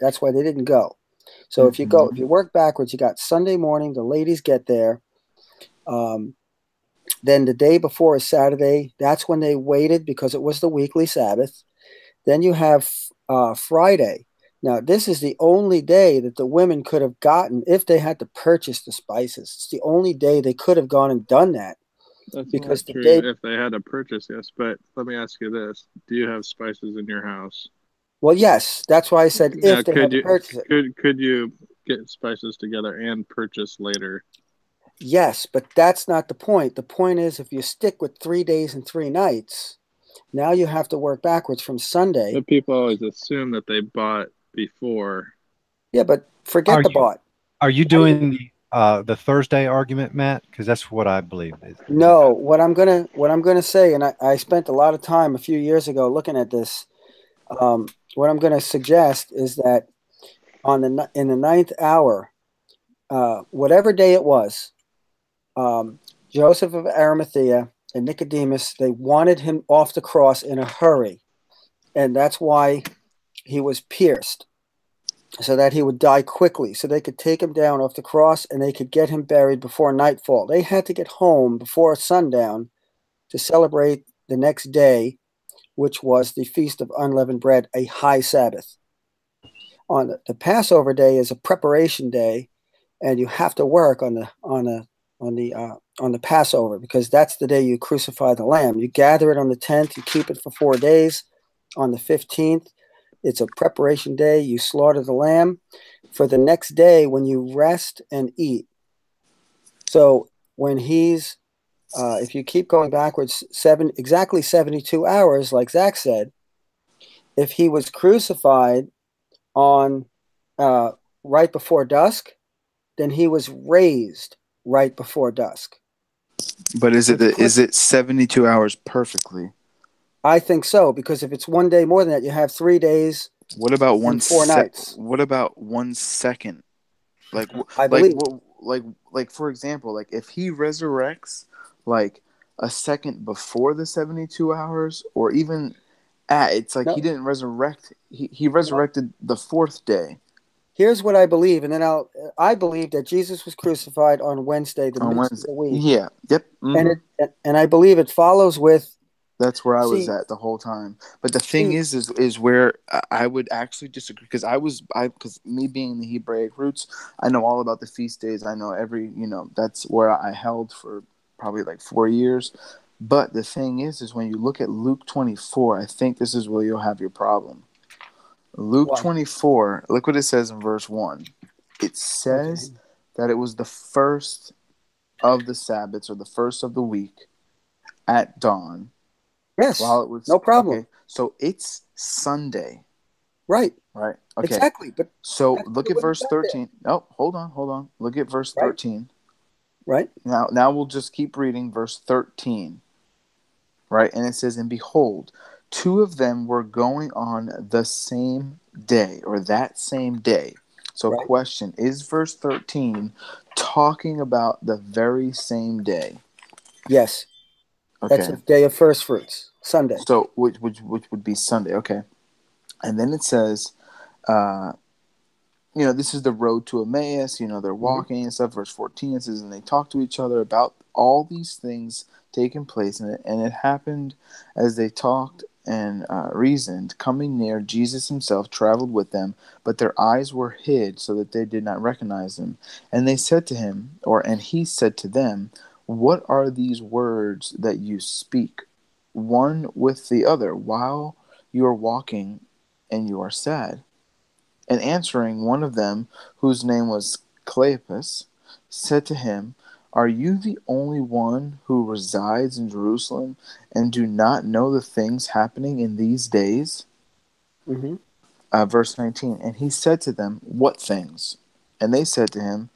That's why they didn't go. So if you work backwards, you got Sunday morning, the ladies get there. Then the day before is Saturday. That's when they waited because it was the weekly Sabbath. Then you have Friday. Now, this is the only day that the women could have gotten if they had to purchase the spices. It's the only day they could have gone and done that. That's Because not the true day, if they had to purchase, yes. But let me ask you this: do you have spices in your house? well, yes, that's why I said Now, if they had to purchase it. could you get spices together and purchase later? Yes, but that's not the point. The point is if you stick with 3 days and 3 nights, now you have to work backwards from Sunday. But people always assume that they bought before. Yeah, but forget the bought. Are you doing the Thursday argument, Matt? Because that's what I believe is. No, what I'm gonna say, and I spent a lot of time a few years ago looking at this. What I'm gonna suggest is that in the ninth hour, whatever day it was, Joseph of Arimathea and Nicodemus, they wanted him off the cross in a hurry, and that's why he was pierced, so that he would die quickly, so they could take him down off the cross and they could get him buried before nightfall. They had to get home before sundown to celebrate the next day, which was the Feast of Unleavened Bread, a high Sabbath. On the Passover day is a preparation day, and you have to work on the Passover, because that's the day you crucify the lamb. You gather it on the 10th, you keep it for 4 days. On the 15th, it's a preparation day. You slaughter the lamb for the next day when you rest and eat. So when he's if you keep going backwards exactly 72 hours, like Zach said, if he was crucified on right before dusk, then he was raised right before dusk. But is it 72 hours perfectly? I think so, because if it's 1 day more than that, you have 3 days. What about and 4 nights. What about 1 second? Like I believe. like for example, like if he resurrects like a second before the 72 hours, or even it's like No. he didn't resurrect. He resurrected the 4th day. Here's what I believe, and then I believe that Jesus was crucified on Wednesday, the midst of the week. Yeah. Yep. Mm-hmm. And I believe it follows with. That's where I was at the whole time. But the thing is where I would actually disagree, because me being in the Hebraic roots, I know all about the feast days. I know that's where I held for probably like 4 years. But the thing is when you look at Luke 24, I think this is where you'll have your problem. Luke 24, look what it says in verse 1. It says that it was the first of the Sabbaths, or the first of the week, at dawn. Yes, no problem. Okay, so it's Sunday. Right. Okay. Exactly. But so look at verse 13. No, hold on. Look at verse 13. Right. Now we'll just keep reading verse 13. Right, and it says, "And behold, 2 of them were going on the same day," or that same day. So question, is verse 13 talking about the very same day? Yes. Okay. That's the day of first fruits, Sunday. So which would be Sunday, okay. And then it says, this is the road to Emmaus, they're walking and stuff. Verse 14, it says, "And they talked to each other about all these things taking place, and it happened as they talked and reasoned, coming near, Jesus himself traveled with them, but their eyes were hid so that they did not recognize him. And they said to him, and he said to them, What are these words that you speak, one with the other, while you are walking and you are sad? And answering, one of them, whose name was Cleopas, said to him, Are you the only one who resides in Jerusalem and do not know the things happening in these days?" Verse 19, "And he said to them, What things? And they said to him,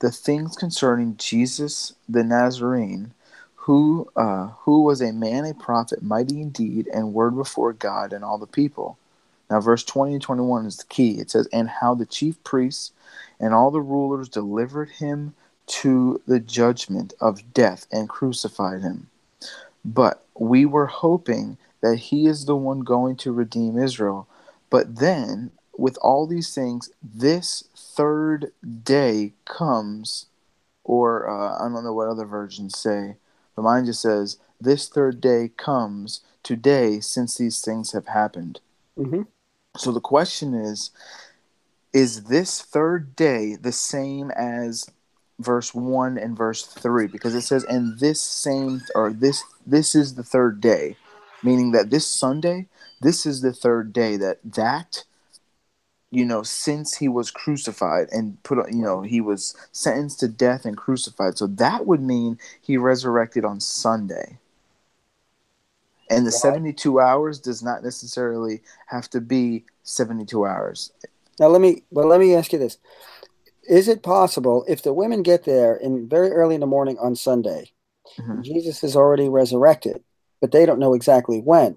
The things concerning Jesus the Nazarene, who was a man, a prophet, mighty in deed and word before God and all the people." Now, verse 20 and 21 is the key. It says, "And how the chief priests and all the rulers delivered him to the judgment of death and crucified him. But we were hoping that he is the one going to redeem Israel. But then, with all these things, this 3rd day comes," or I don't know what other versions say, but mine just says, "This 3rd day comes today since these things have happened." So the question is this 3rd day the same as verse 1 and verse 3? Because it says, "And this is the 3rd day," meaning that this Sunday, this is the 3rd day that since he was crucified and he was sentenced to death and crucified. So that would mean he resurrected on Sunday. And the 72 hours does not necessarily have to be 72 hours. Now let me ask you this. Is it possible, if the women get there in very early in the morning on Sunday, Jesus is already resurrected, but they don't know exactly when?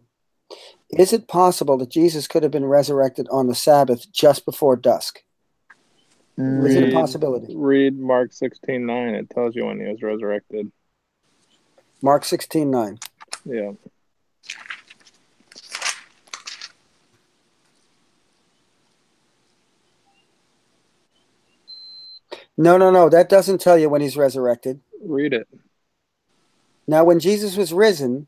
Is it possible that Jesus could have been resurrected on the Sabbath just before dusk? Is it a possibility? Read Mark 16:9. It tells you when he was resurrected. Mark 16:9. Yeah. No. That doesn't tell you when he's resurrected. Read it. Now, when Jesus was risen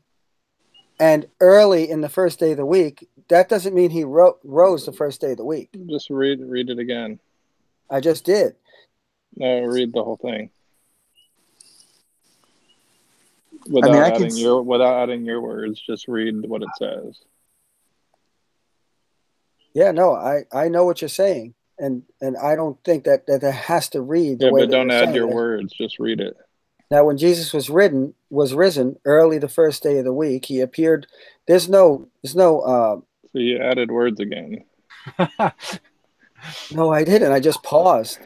and early in the first day of the week, that doesn't mean he rose the first day of the week. Just read it again. I just did. No, read the whole thing. Without adding your words, just read what it says. Yeah, no, I know what you're saying. And I don't think that has to read the way but that don't you're add saying your it. words. Just read it. Now, when Jesus was risen early the first day of the week, he appeared. There's no. So you added words again. No, I didn't. I just paused.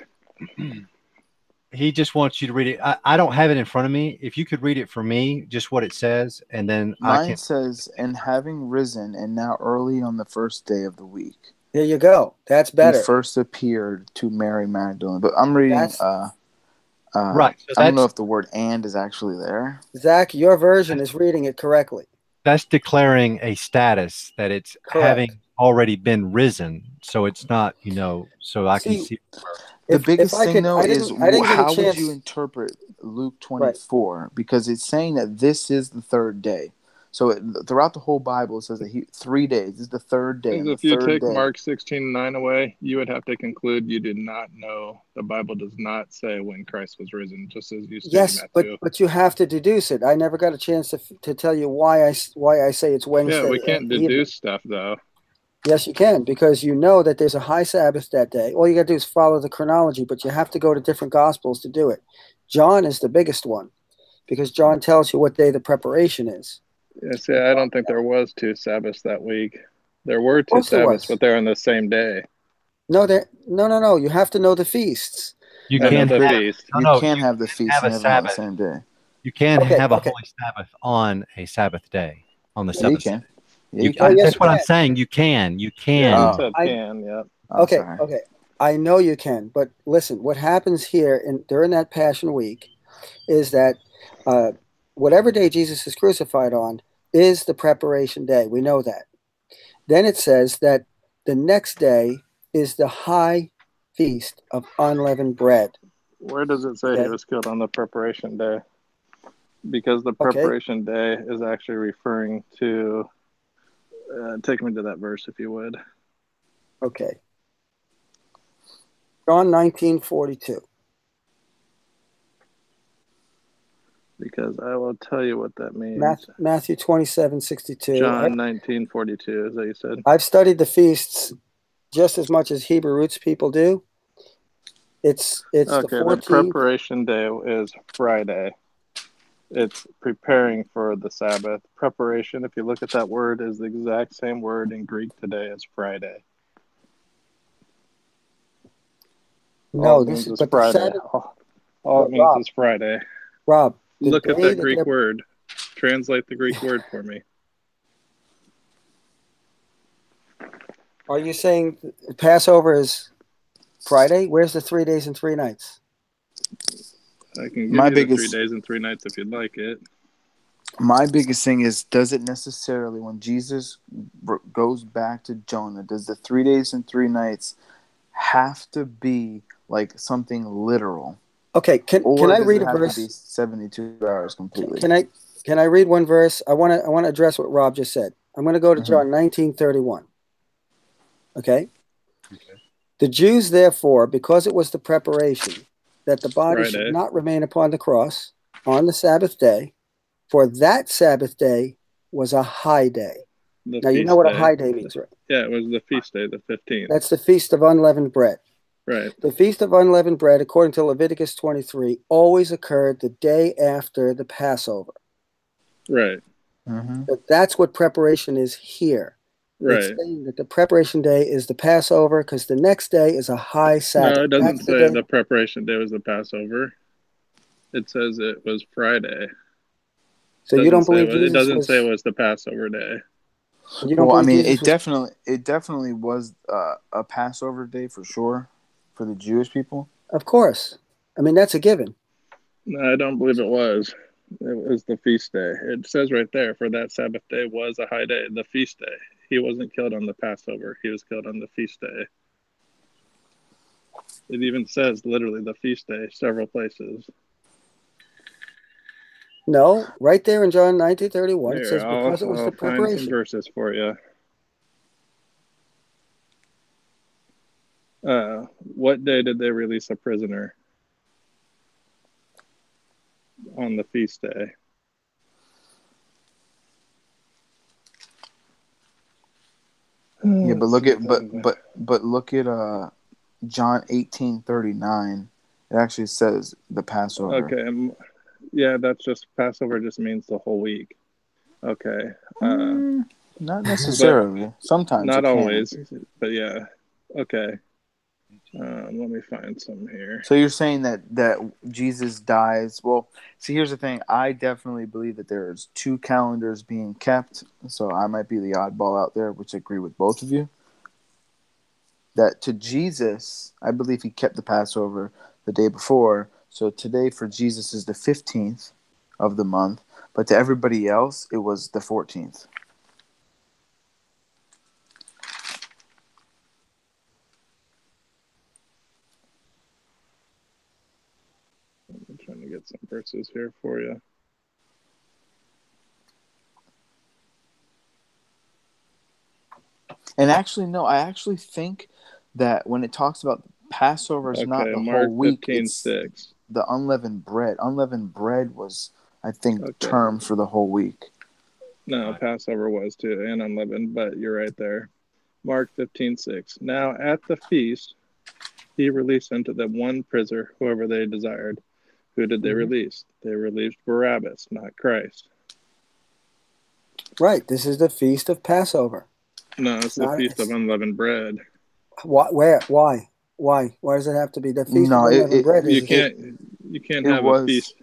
He just wants you to read it. I don't have it in front of me. If you could read it for me, just what it says, and then I Mine can. says, "And having risen, and now early on the first day of the week, There you go. That's he better. first appeared to Mary Magdalene." But I'm reading. That's Right. So I don't know if the word "and" is actually there. Zach. Your version is reading it correctly. that's declaring a status that it's Correct. having already been risen. So it's not, so I can See, see. The if biggest I thing could, though is I didn't get a how would you chance. interpret Luke Right. 24, because it's saying that this is the third day. So throughout the whole Bible, it says that 3 days. This is the third day, Because and the if you third take day. Mark 16:9 away, you would have to conclude you did not know. The Bible does not say when Christ was risen, just as you stated, Yes, Matthew. but you have to deduce it. I never got a chance to tell you why I say it's Yeah, Wednesday we can't evening. deduce stuff though. Yes, you can, because you know that there's a high Sabbath that day. All you got to do is follow the chronology, but you have to go to different Gospels to do it. John is the biggest one because John tells you what day the preparation is. Yeah, see, I don't think there was two Sabbaths that week. There were Of two course there Sabbaths, was. but they're on the same day. No. You have to know the feasts. You I know can the have feast. no, You no. can You have the can feast have and a have them on the Sabbath. same day. You can Okay, have a okay. holy Sabbath on a Sabbath day, on the Yeah, you seventh day. can. Yeah, you Oh, can. yes, That's you what I'm can. saying. You can. You Yeah, he can. Oh, said I can. Yeah. Okay, sorry. okay. I know you can, but listen, what happens here during that Passion Week is that uh, whatever day Jesus is crucified on is the preparation day. We know that. Then it says that the next day is the high feast of unleavened bread. Where does it say he Okay, was killed on the preparation day? Because the okay, preparation day is actually referring to. Take me to that verse, if you would. okay. John 19:42. Because I will tell you what that means. Matthew 27:62. John 19:42, is that you said? I've studied the feasts just as much as Hebrew roots people do. It's the Okay, the 14th. preparation day is Friday. It's preparing for the Sabbath. Preparation, if you look at that word, is the exact same word in Greek today as Friday. All No, it means is but the Friday. Sabbath. All it But means is Friday. Rob, the Look at day that that Greek they're. word. Translate the Greek word for me. Are you saying Passover is Friday? Where's the 3 days and 3 nights? I can give My you the 3 biggest days and 3 nights if you'd like it. my biggest thing is, does it necessarily, when Jesus goes back to Jonah, does the 3 days and 3 nights have to be like something literal, Okay, can or I does read it a have to be verse? 72 hours completely? Can I read one verse? I want to address what Rob just said. I'm going to go to Hmm. John 19:31. Okay? Okay. The Jews therefore, because it was the preparation that the body should Friday. not remain upon the cross on the Sabbath day, for that Sabbath day was a high day. The Now you know feast what a day. high day means, right? Yeah, it was the feast day, the 15th. That's the feast of unleavened bread. Right. The Feast of Unleavened Bread, according to Leviticus 23, always occurred the day after the Passover. Right. Hmm. But that's what preparation is here. It's Right. saying that the preparation day is the Passover because the next day is a high No, Sabbath. it doesn't That's the say day. the preparation day was the Passover. It says it was Friday. So you don't believe It Jesus doesn't say it was. was the Passover day. You don't Well, I believe mean, Jesus was. it definitely was a Passover day for sure for the Jewish people. Of course. I mean, that's a given. No, I don't believe it was. It was the feast day. It says right there, for that Sabbath day was a high day, the feast day. He wasn't killed on the Passover. He was killed on the feast day. It even says literally the feast day several places. No, right there in John 19:31, it Here, says because it was I'll the find some preparation. verses for you. What day did they release a prisoner on the feast day? Yeah, but Let's look see at if I can. but look at John 18:39. It actually says the Passover. Okay, Yeah, that's just Passover. Just means the whole week. Okay. Not But necessarily. Sometimes it not can. always. But yeah. Okay. Let me find some here. So you're saying that Jesus dies. Well, see, here's the thing. I definitely believe that there's two calendars being kept. So I might be the oddball out there, which I agree with both of you. That to Jesus, I believe he kept the Passover the day before. So today for Jesus is the 15th of the month, but to everybody else, it was the 14th. I'm trying to get some verses here for you. And actually, no, I actually think that when it talks about Passover, is not Okay, the whole Mark week; it's 15:6. the unleavened bread. Unleavened bread was, I think, Okay. term for the whole week. No, Passover was too, and unleavened, but you're right there. Mark 15:6. Now at the feast, he released unto them one prisoner, whoever they desired. Who did they release? They released Barabbas, not Christ. Right. This is the feast of Passover. No, it's the Not. feast of unleavened bread. Where? Why? Why? Why does it have to be the feast of No, unleavened bread? You Is can't it have a was feast.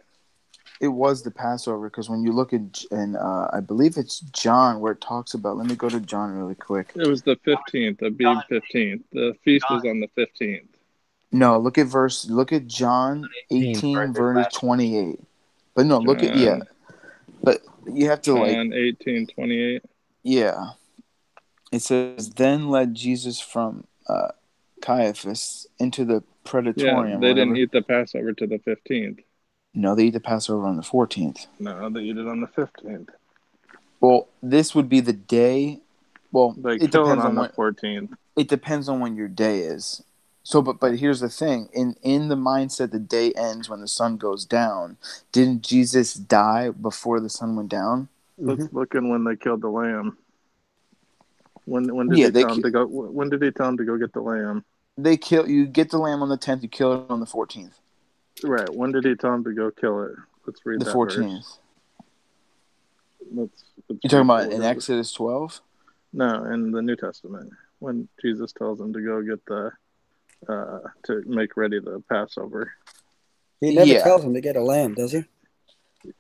it was the Passover because when you look at and I believe it's John where it talks about. Let me go to John really quick. It was the 15th, Abib 15th. The feast was on the 15th. No, look at John 18 verse 28. But no, look at John, but you have to like John 18:28. yeah. It says then led Jesus from Caiaphas into the Yeah, praetorium or they didn't whatever. eat the Passover to the 15th. No, they eat the Passover on the 14th. No, they eat it on the 15th. Well, this would be the day. Well, They it kill it depends on on the when. 14th. It depends on when your day is. So, but here's the thing: in the mindset, the day ends when the sun goes down. Didn't Jesus die before the sun went down? Let's look in when they killed the lamb. When did Yeah, he tell him to go? When did he tell him to go get the lamb? they kill. You get the lamb on the 10th. You kill it on the 14th. Right. When did he tell him to go kill it? Let's read The that verse. 14th. Let's You talking read about in Exodus 12? No, in the New Testament, when Jesus tells him to go get the to make ready the Passover. he never Yeah, tells him to get a lamb, does he?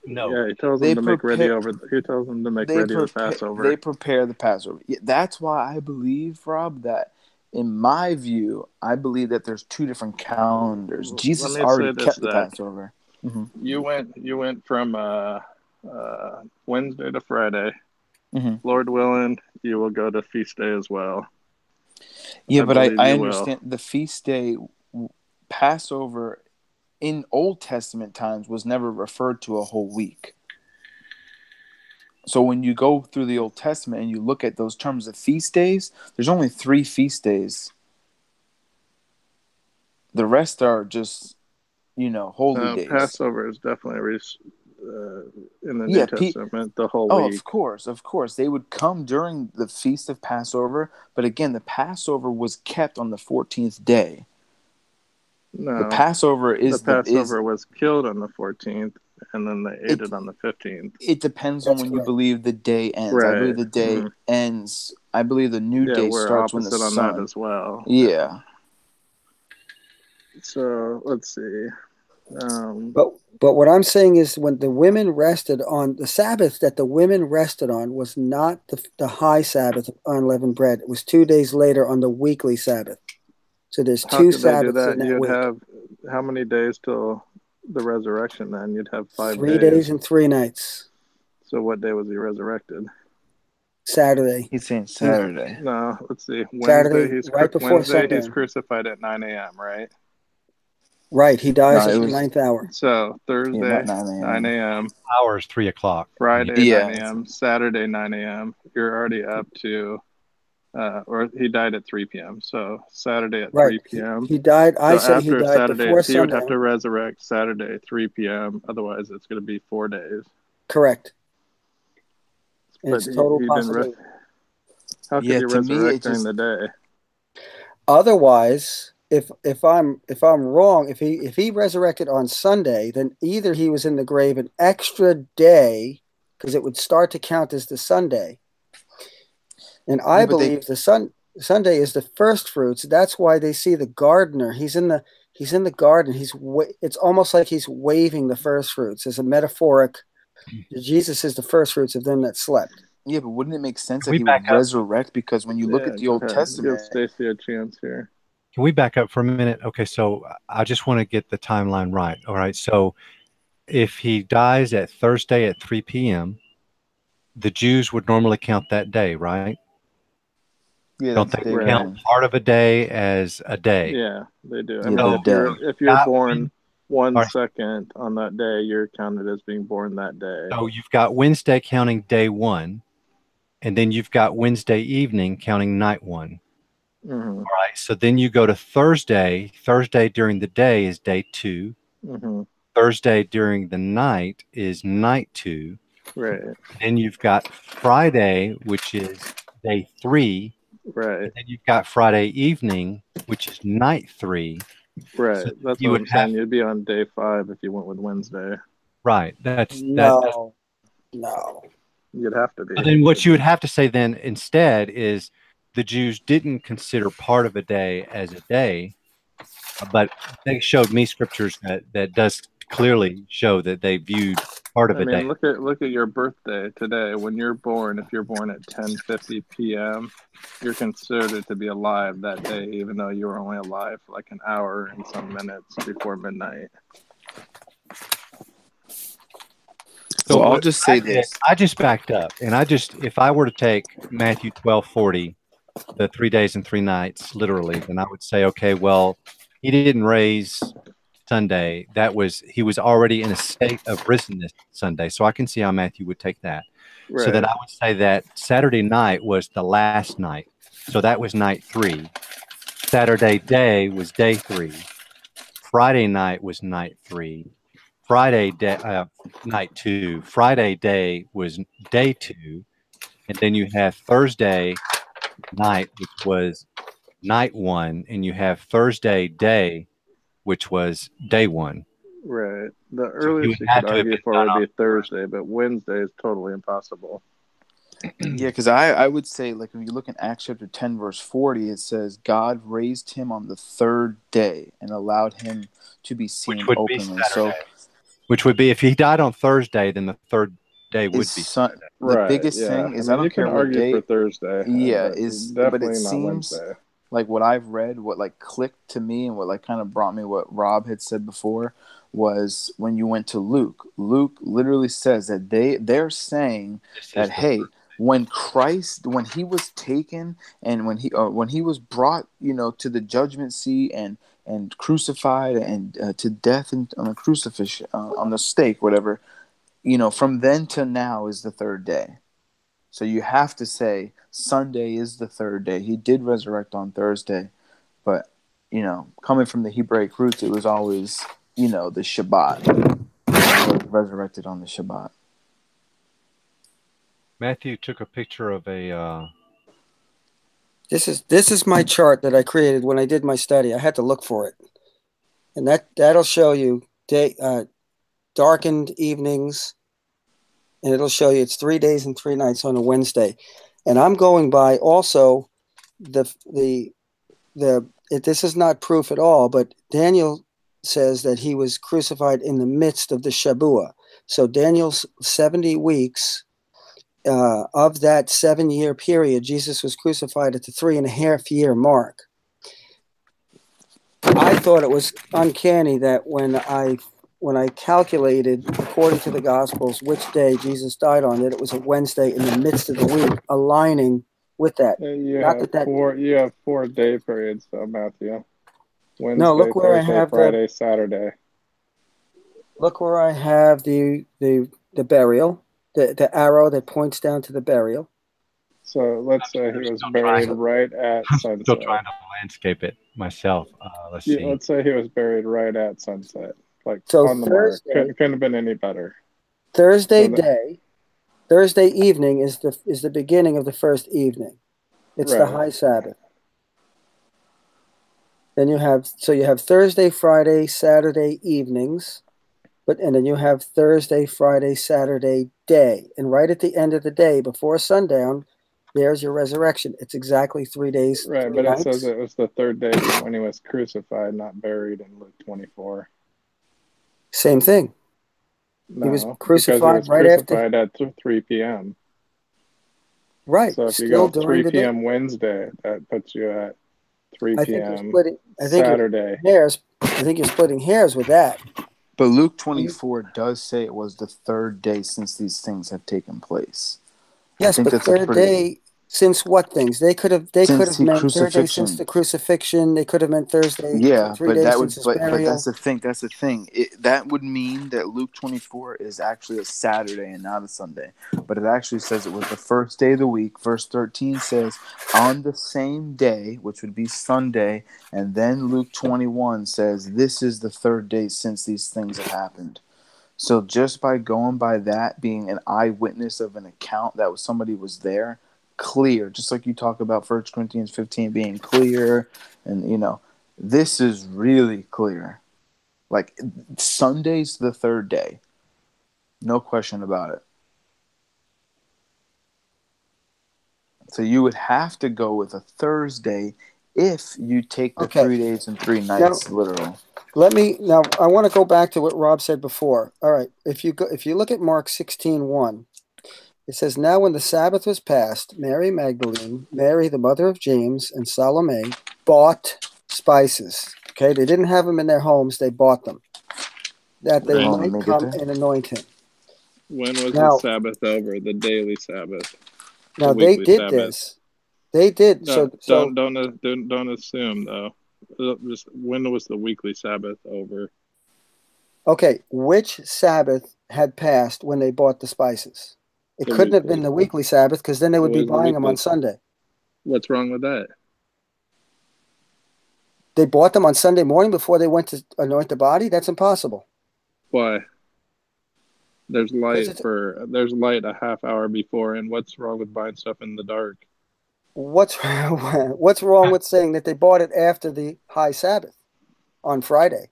No. Yeah, he tells they him to make ready prepare. over. He tells him to make They ready the prepare. Passover. They prepare the Passover. Yeah, that's why I believe, Rob, that in my view, I believe that there's two different calendars. Let Jesus me say already this, kept the Zach. Passover. Mm-hmm. You went from Wednesday to Friday. Mm-hmm. Lord willing, you will go to feast day as well. Yeah, I but believe I you will. understand the feast day Passover in Old Testament times was never referred to a whole week. So when you go through the Old Testament and you look at those terms of feast days, there's only 3 feast days. The rest are just, holy days. Passover is definitely in the New Yeah, Testament the whole oh, week. of course. They would come during the feast of Passover, but again, the Passover was kept on the 14th day. The No, Passover the is Passover was killed on the 14th, and then they ate it it on the 15th. it depends on That's when you correct. believe the day ends. I Right. believe the day ends. I believe the new Yeah, day we're starts when the opposite on that sun. as well. Yeah. So let's see. But what I'm saying is when the women rested on the Sabbath that the women rested on was not the high Sabbath of unleavened bread. It was 2 days later on the weekly Sabbath. So there's How two could they do Sabbaths that? in that You'd week. have how many days till the resurrection then? You'd have 5 3 days. days and 3 nights. So what day was he resurrected? Saturday. He's saying Saturday. No, let's see. Saturday, right before Wednesday he's sundown. crucified at 9 a.m., right? Right. He dies No, at it the was ninth hour. So not Thursday, 9 9 a.m. a.m., Hours 3 o'clock. Friday, 9 Yeah. a.m., Saturday, 9 a.m. You're already up to, or he died at 3 p.m. So Saturday at Right. 3 p.m. He died. I So say he after died Saturday, before he would have to sundown. resurrect Saturday, 3 p.m. Otherwise, it's going to be 4 days. Correct. And But it's total he didn't. possibility. How could Yeah, he to me, resurrect it during just the day? Otherwise, if I'm wrong, if he resurrected on Sunday, then either he was in the grave an extra day because it would start to count as the Sunday, and I Yeah, but they believe Sunday is the first fruits. That's why they see the gardener. He's in the garden. It's almost like he's waving the first fruits as a metaphoric. Jesus is the first fruits of them that slept. yeah, but wouldn't it make sense Can that we he back would up? resurrect? Because when you look Yeah, at the go Old ahead. Give Testament, Stacy a chance here. Can we back up for a minute? Okay, so I just want to get the timeline right. All right, so if he dies at Thursday at 3 p.m., the Jews would normally count that day, right? yeah, Don't that's they day Right. count one. part of a day as a day? Yeah, they do. I Yeah, mean, the So day. if you're got born 1 all right, second on that day, you're counted as being born that day. so you've got Wednesday counting day one, and then you've got Wednesday evening counting night one. Mm-hmm. All right, so then you go to Thursday. Thursday during the day is day two. Mm-hmm. Thursday during the night is night two. Right. Then you've got Friday, which is day three. Right. And then you've got Friday evening, which is night three. So Right. That's you what would I'm have saying. You'd be on day 5 if you went with Wednesday. right. That's No, no. You'd have to be. then what you would have to say then instead is the Jews didn't consider part of a day as a day, but they showed me scriptures that does clearly show that they viewed part of I a day. mean, look at your birthday today. When you're born, if you're born at 10:50 p.m., you're considered to be alive that day, even though you were only alive for like an hour and some minutes before midnight. So Well, I'll what just I say did, this. I just backed up, and if I were to take Matthew 12:40, the 3 days and 3 nights, literally, then I would say, okay, well, he didn't raise Sunday. He was already in a state of risenness Sunday, so I can see how Matthew would take that. So then Right. I would say that Saturday night was the last night, so that was night three. Saturday day was day three. Friday night was night three. Friday day, night two. Friday day was day two, and then you have Thursday night, which was night one, and you have Thursday day, which was day one. Right. The So he would earliest you could have to have argue been for done would on be Thursday, but Wednesday is totally impossible. Yeah, because I would say, like, when you look in Acts chapter 10, verse 40, it says, God raised him on the third day and allowed him to be which seen would be openly. So, Saturday. Which would be if he died on Thursday, then the third day is would be sun, Saturday. the Right. biggest Yeah. thing I is, I mean, you don't can care what argue for day, Thursday, yeah, but but it definitely not seems Wednesday. like what I've read, what like clicked to me and what like kind of brought me what Rob had said before was when you went to Luke. Luke literally says that they're saying This that, is the hey, when Christ, when he was taken and when he was brought, to the judgment seat and crucified and to death and on the crucifix, on the stake, whatever, from then to now is the third day. So you have to say Sunday is the third day. He did resurrect on Thursday, but coming from the Hebraic roots, it was always the Shabbat. He was resurrected on the Shabbat. Matthew took a picture of a. This is my chart that I created when I did my study. I had to look for it, and that'll show you darkened evenings, and it'll show you it's 3 days and 3 nights on a Wednesday. And I'm going by also the this is not proof at all, but Daniel says that he was crucified in the midst of the Shabuah. So Daniel's 70 weeks of that 7 year period, Jesus was crucified at the 3.5 year mark. I thought it was uncanny that when I calculated, according to the Gospels, which day Jesus died on, that it was a Wednesday in the midst of the week, aligning with that. You Not have that four. You have 4 day periods, though, Matthew. no. Wednesday, Look where I Thursday, have Friday, Saturday. Look where I have the burial, the arrow that points down to the burial. So let's say he was buried right at I'm still sunset. trying to landscape it myself. Let's Yeah, see. let's say he was buried right at sunset, like So on the mark. Couldn't have been any better. Thursday So day, Thursday evening is the beginning of the first evening. It's the right. high Sabbath. Then you have Thursday, Friday, Saturday evenings, and then you have Thursday, Friday, Saturday day, and right at the end of the day, before sundown, there's your resurrection. It's exactly 3 days, Right, 3 but it says nights. it was the third day from when he was crucified, not buried in Luke 24. Same thing. He was No, because he crucified was right after. crucified at 3 p.m. Right, So if you still go during 3 the day. p.m. Wednesday, that puts you at 3 I think you're p.m. splitting. I think you're Saturday. hairs. I think you're splitting hairs with that. But Luke 24 does say it was the third day since these things have taken place. Yes, but third day since what things? They could have since the meant third day since crucifixion. the crucifixion. They could have meant Thursday, Yeah, 3 but days that would since his but that's burial. the thing. That's the thing. That would mean that Luke 24 is actually a Saturday and not a Sunday. But it actually says it was the first day of the week. Verse 13 says on the same day, which would be Sunday, and then Luke 21 says this is the third day since these things have happened. So just by going by that, being an eyewitness of an account that was somebody was there, clear, just like you talk about 1 Corinthians 15 being clear, and this is really clear. Like Sunday's the third day. No question about it. So you would have to go with a Thursday if you take the 3 days and 3 nights literal. Now I want to go back to what Rob said before. All right, if you look at Mark 16:1, it says, "Now when the Sabbath was past, Mary Magdalene, Mary the mother of James, and Salome bought spices." Okay, they didn't have them in their homes; they bought them that they might come and anoint him. When was the Sabbath over? The daily Sabbath. Now they did this. They did. No, don't assume though. Just when was the weekly Sabbath over? Okay, which Sabbath had passed when they bought the spices? It couldn't have been the weekly Sabbath because then they would be buying them on Sunday. What's wrong with that? They bought them on Sunday morning before they went to anoint the body? That's impossible. Why? There's light a half hour before, and what's wrong with buying stuff in the dark? What's wrong with saying that they bought it after the high Sabbath on Friday?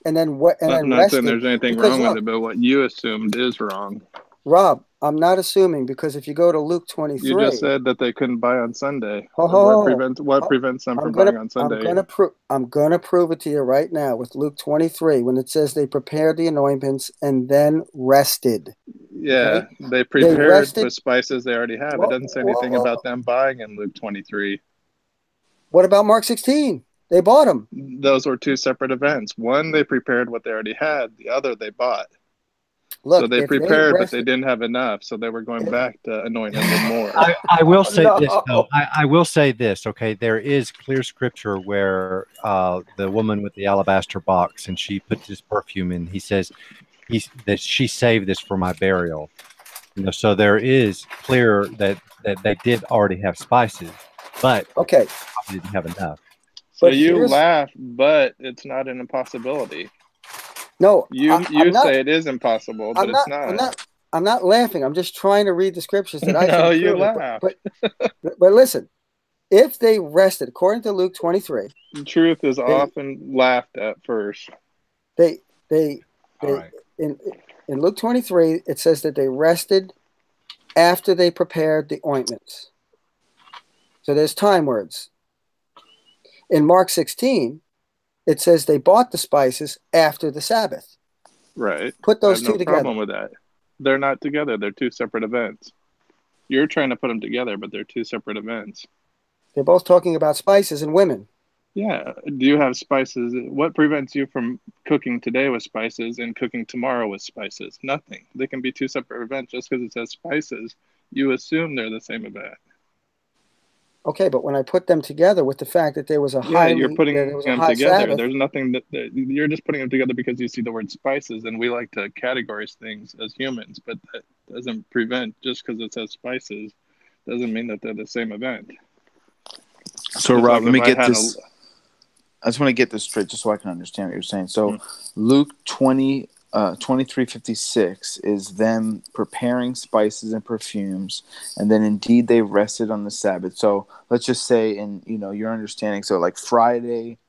And then I'm not saying there's anything wrong with it, but what you assumed is wrong. Rob, I'm not assuming, because if you go to Luke 23, you just said that they couldn't buy on Sunday. What prevents them from buying on Sunday? I'm gonna prove it to you right now with Luke 23 when it says they prepared the anointments and then rested. Yeah, okay? They prepared with spices they already have. It doesn't say anything about them buying in Luke 23. What about Mark 16? They bought them. Those were two separate events. One, they prepared what they already had. The other, they bought. Look, so they prepared, but they didn't have enough. So they were going back to anoint him with more. I will say this, though. I will say this, okay? There is clear scripture where the woman with the alabaster box, and she put this perfume in. He says that she saved this for my burial. So there is clear that they did already have spices, but okay, didn't have enough. So you laugh, but it's not an impossibility. No, you say it is impossible, but it's not. I'm not laughing. I'm just trying to read the scriptures that I can no, prove you laugh. But listen, if they rested, according to Luke 23, the truth is often laughed at first. In Luke 23, it says that they rested after they prepared the ointments. So there's time words. In Mark 16, it says they bought the spices after the Sabbath. Right. Put those two together. No problem with that. They're not together. They're two separate events. You're trying to put them together, but they're two separate events. They're both talking about spices and women. Yeah. Do you have spices? What prevents you from cooking today with spices and cooking tomorrow with spices? Nothing. They can be two separate events. Just because it says spices, you assume they're the same event. Okay, but when I put them together with the fact that there was a you're putting them together. Sabbath, there's nothing that you're just putting them together because you see the word spices, and we like to categorize things as humans, but that doesn't prevent, just because it says spices doesn't mean that they're the same event. So just Rob, let me get this. I just want to get this straight just so I can understand what you're saying. So Luke 23 23:56 is them preparing spices and perfumes, and then indeed they rested on the Sabbath. So let's just say, in your understanding, so like Friday,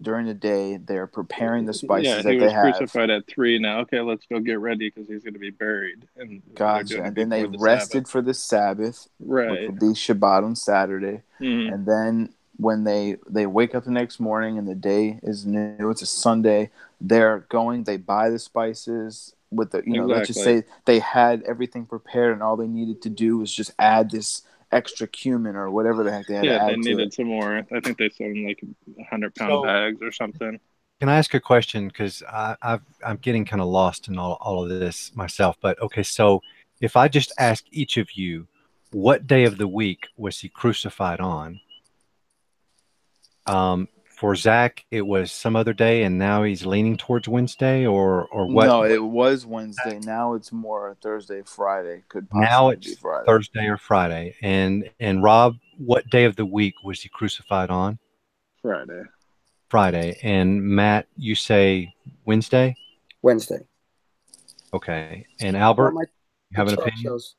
during the day they're preparing the Yeah, spices he that they was have. crucified at 3 now. Okay, let's go get ready because he's going to be buried. And they're Gotcha. doing it And then they before the Sabbath. rested for the Sabbath, which Right. would be Shabbat on Saturday. Mm-hmm. And then when they wake up the next morning and the day is new, it's a Sunday, they buy the spices with the, let's just Exactly. say they had everything prepared and all they needed to do was just add this extra cumin or whatever the heck they had to Yeah, they add to needed it. some more. I think they sold them like 100-pound So bags or something. can I ask a question? Because I'm getting kind of lost in all of this myself. But okay, so if I just ask each of you, what day of the week was he crucified on? For Zach, it was some other day, and now he's leaning towards Wednesday, or what? No, What it was Wednesday. Now it's more Thursday, Friday. Could now possibly be it's Friday. Thursday or Friday. And Rob, what day of the week was he crucified on? Friday. Friday. And Matt, you say Wednesday? Wednesday. Okay. And Well, Albert, you my have an chart opinion? shows.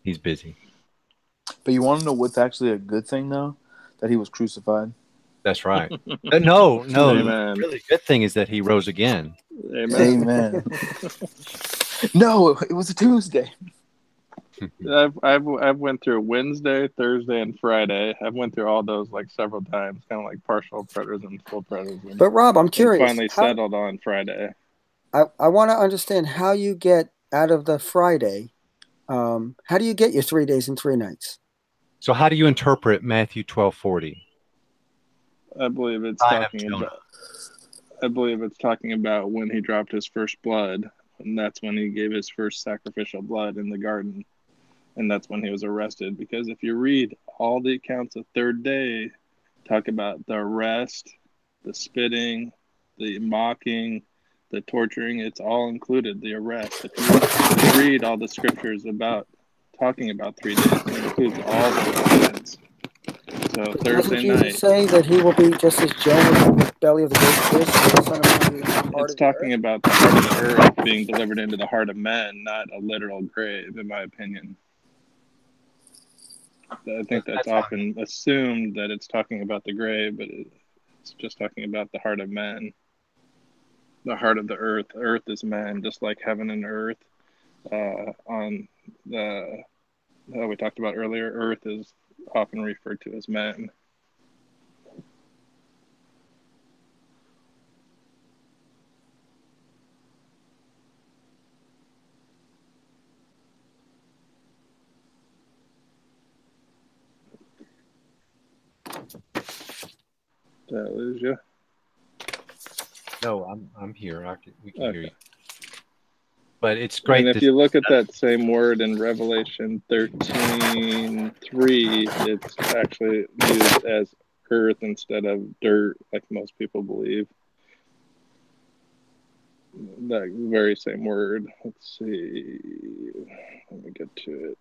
He's busy. But you want to know what's actually a good thing, though? That he was crucified. That's right. No. The Amen. really good thing is that he rose again. Amen. Amen. No, it was a Tuesday. I've went through Wednesday, Thursday, and Friday. I've went through all those like several times, kind of like partial preterism, full preterism, But Rob, I'm and curious. finally settled on Friday. I want to understand how you get out of the Friday. How do you get your 3 days and 3 nights? So how do you interpret Matthew 12:40? I believe it's Sign of talking Jonah. about. I believe it's talking about when he dropped his first blood, and that's when he gave his first sacrificial blood in the garden, and that's when he was arrested. Because if you read all the accounts of third day, talk about the arrest, the spitting, the mocking, the torturing, it's all included, the arrest. If you read all the scriptures about talking about 3 days, it includes all those events. So Doesn't Thursday Jesus night, say that he will be just as Jonah in the belly of the great fish, and the Son of Man will be in the heart it's of the talking earth? about the heart of the earth being delivered into the heart of men, not a literal grave, in my opinion. I think that's That's fine. often assumed that it's talking about the grave, but it's just talking about the heart of man, the heart of the earth. Earth is man, just like heaven and earth. On the How we talked about earlier, earth is often referred to as man. Did I lose you? No, I'm here. We can hear you. Okay. But it's And great if to you look at that same word in Revelation 13:3, it's actually used as earth instead of dirt, like most people believe. That very same word. Let's see. Let me get to it.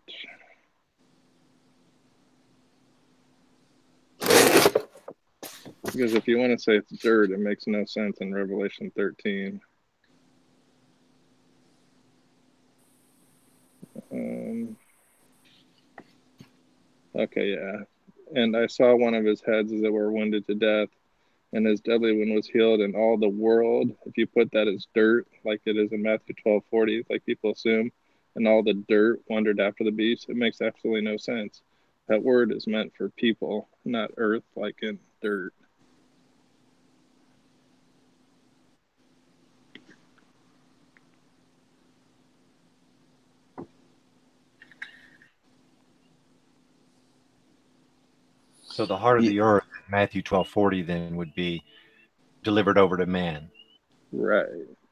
Because if you want to say it's dirt, it makes no sense in Revelation 13. Okay, yeah. And I saw one of his heads as it were wounded to death, and his deadly one was healed, and all the world, if you put that as dirt, like it is in Matthew 12:40, like people assume, and all the dirt wandered after the beast, it makes absolutely no sense. That word is meant for people, not earth, like in dirt. So the heart of Yeah, the earth, Matthew 12:40, then would be delivered over to man. Right.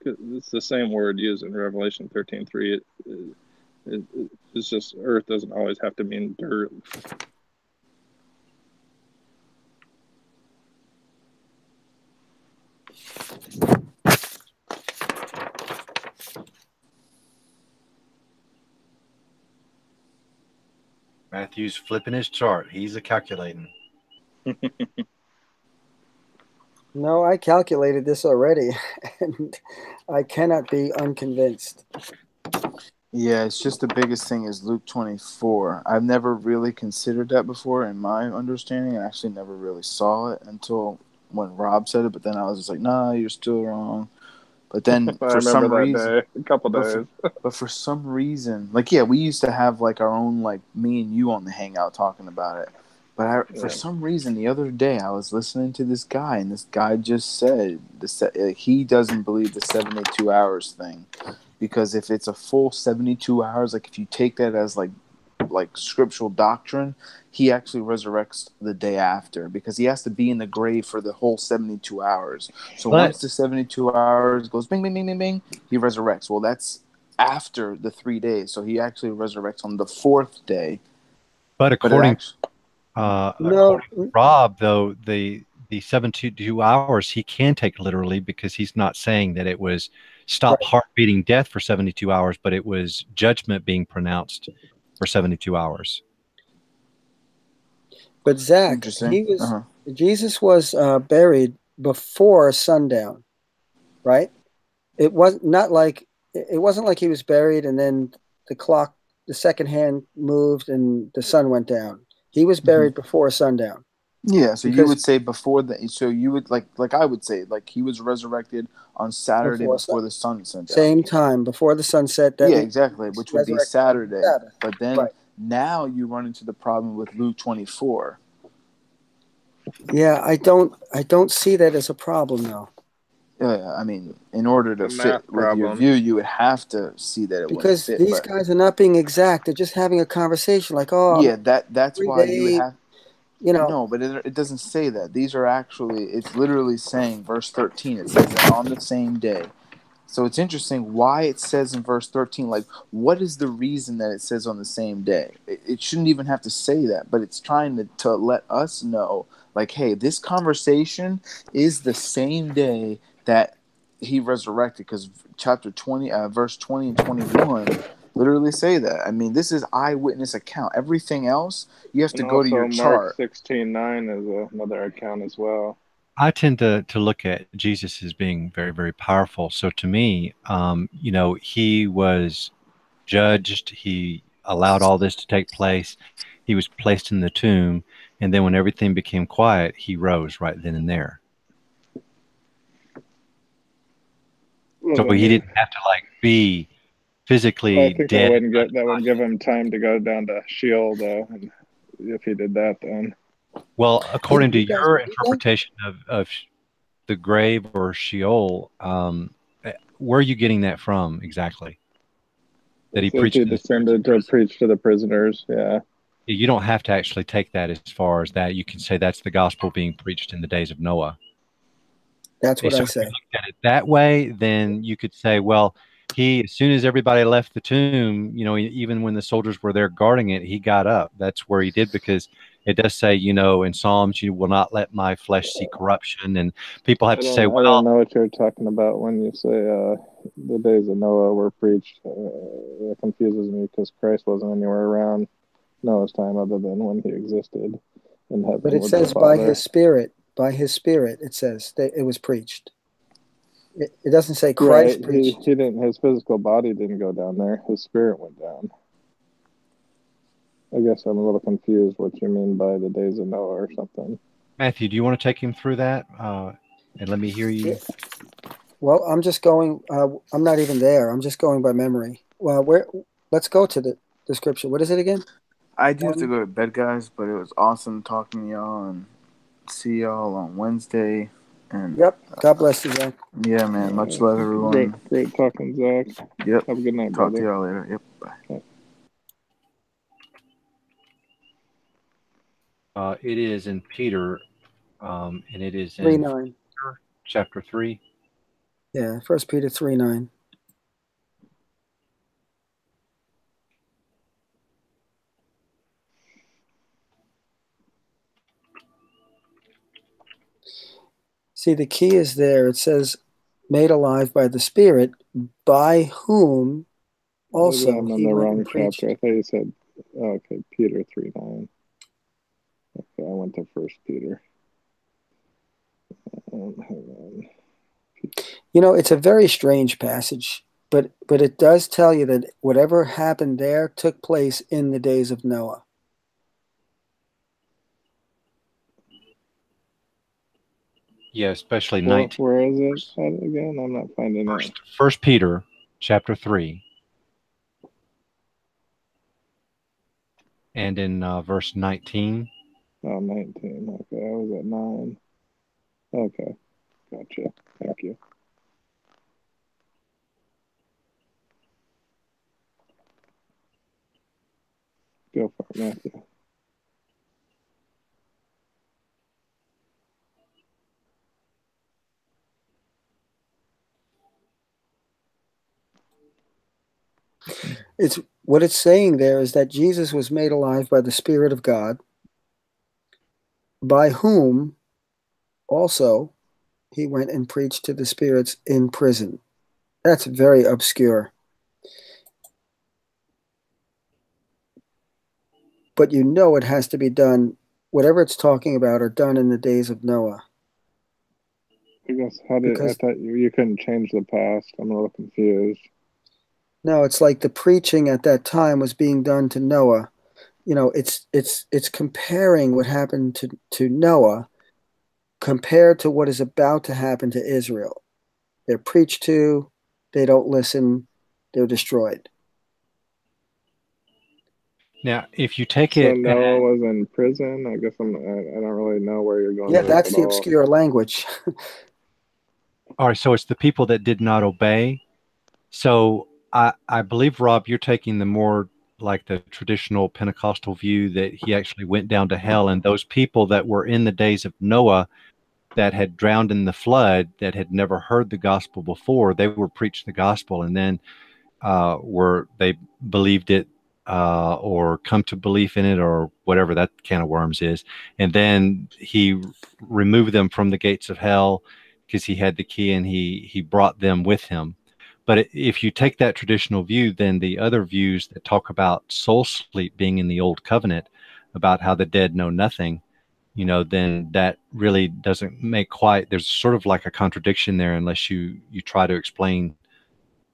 It's the same word used in Revelation 13:3. It's just earth doesn't always have to mean dirt. Matthew's flipping his chart. He's a calculating. No, I calculated this already, and I cannot be unconvinced. Yeah, it's just the biggest thing is Luke 24. I've never really considered that before in my understanding. I actually never really saw it until when Rob said it, but then I was just like, nah, you're still wrong. But then I for remember some that reason, day, a couple but days. for some reason, like, yeah, we used to have like our own, like me and you on the hangout talking about it. But for Yeah. some reason, the other day I was listening to this guy, and this guy just said he doesn't believe the 72 hours thing, because if it's a full 72 hours, like if you take that as like scriptural doctrine, he actually resurrects the day after, because he has to be in the grave for the whole 72 hours. So But once the 72 hours goes bing, bing, bing, bing, bing, he resurrects. Well, that's after the 3 days. So he actually resurrects on the fourth day. but But it according actually, No, according to Rob, though, the 72 hours he can take literally, because he's not saying that it was stop right. heart beating death for 72 hours, but it was judgment being pronounced for 72 hours. But Zach, interesting. Uh-huh. Jesus was buried before sundown, right? It was not like it wasn't like he was buried and then the clock, the second hand moved and the sun went down. He was Hmm. buried before sundown Yeah, so you because would say before the, so you would like I would say like he was resurrected on Saturday before sun, before the sun set down. same time before the sunset. That Yeah, means exactly, he was which would be resurrected on the Saturday. Sabbath. But then Right. now you run into the problem with Luke 24. Yeah, I don't see that as a problem though. Yeah, I mean, in order The to fit math with your problem. view, you would have to see that it wouldn't Because fit. these But guys are not being exact. They're just having a conversation like, oh, I'm yeah, that's every why you would day, have. you know. No, but it doesn't say that. These are actually, it's literally saying, verse 13, it says that on the same day. So it's interesting why it says in verse 13, like, what is the reason that it says on the same day? It shouldn't even have to say that, but it's trying to let us know, like, hey, this conversation is the same day that he resurrected, because chapter 20, verse 20 and 21 literally say that. I mean, this is eyewitness account. Everything else, you have to And go to your also Mark chart. 16:9 is another account as well. I tend to look at Jesus as being very, very powerful. So to me, he was judged. He allowed all this to take place. He was placed in the tomb, and then when everything became quiet, he rose right then and there. Well, So I he mean, didn't have to like be well, I physically think dead. that wouldn't give him time to go down to Sheol though, and if he did that, then Well, You, according to you guys your believe that? interpretation of the grave or Sheol, where are you getting that from exactly? That it he says preached he to the spirits descended of to prison? preach to the prisoners. Yeah, You don't have to actually take that as far as that. You can say that's the gospel being preached in the days of Noah. That's what So I if you say. looked at it that way, then you could say, well, as soon as everybody left the tomb, even when the soldiers were there guarding it, he got up. That's where he did, because it does say, in Psalms, you will not let my flesh see corruption. And people have to say, I don't well, know what you're talking about when you say the days of Noah were preached. It confuses me because Christ wasn't anywhere around Noah's time other than when he existed in But heaven it with the says by his Father. spirit, it says that it was preached. It doesn't say Right. Christ He preached. didn't. His physical body didn't go down there. His spirit went down. I guess I'm a little confused what you mean by the days of Noah or something. Matthew, do you want to take him through that? And let me hear Yeah. you. Well, I'm just going. I'm not even there. I'm just going by memory. Well, where? Let's go to the description. What is it again? I do have to One. go to bed, guys, but it was awesome talking to y'all, and see y'all on Wednesday. And Yep. God bless you, Zach. yeah, man, much love, Great, everyone. great talking, Zach. Yep. Have a good night, Talk to brother. y'all later. Yep. Bye. Okay. It is in Peter, and it is in 3:9. chapter 3. Yeah. 1 Peter 3:9. See, the key is there. It says, "Made alive by the Spirit, by whom Maybe also I'm in he the went and wrong chapter. preached." I thought you said, okay, Peter 3:9. Okay, I went to First Peter. Hang on. You know, it's a very strange passage, but it does tell you that whatever happened there took place in the days of Noah. Yeah, especially Well, 19. where is it at again? I'm not finding it. First Peter chapter 3 and in verse 19. Oh, 19. Okay, I was at 9. Okay, gotcha. Thank you. Go for it, Matthew. It's what it's saying there is that Jesus was made alive by the Spirit of God, by whom also he went and preached to the spirits in prison. That's very obscure. But you know it has to be done, whatever it's talking about, are done in the days of Noah. I guess I Because thought you couldn't change the past. I'm a little confused. no, it's like the preaching at that time was being done to Noah. You know, it's comparing what happened to Noah compared to what is about to happen to Israel. They're preached to, they don't listen, they're destroyed. Now, if you take So it, Noah was in prison. I guess I don't really know where you're going Yeah, with this that's at the all. obscure language. all right, so it's the people that did not obey. So I believe, Rob, you're taking the more like the traditional Pentecostal view that he actually went down to hell, and those people that were in the days of Noah that had drowned in the flood, that had never heard the gospel before, they were preached the gospel, and then were they believed it or come to belief in it or whatever that can of worms is, and then he removed them from the gates of hell because he had the key and he brought them with him. But if you take that traditional view, then the other views that talk about soul sleep being in the old covenant, about how the dead know nothing, then that really doesn't make quite. There's sort of like a contradiction there, unless you try to explain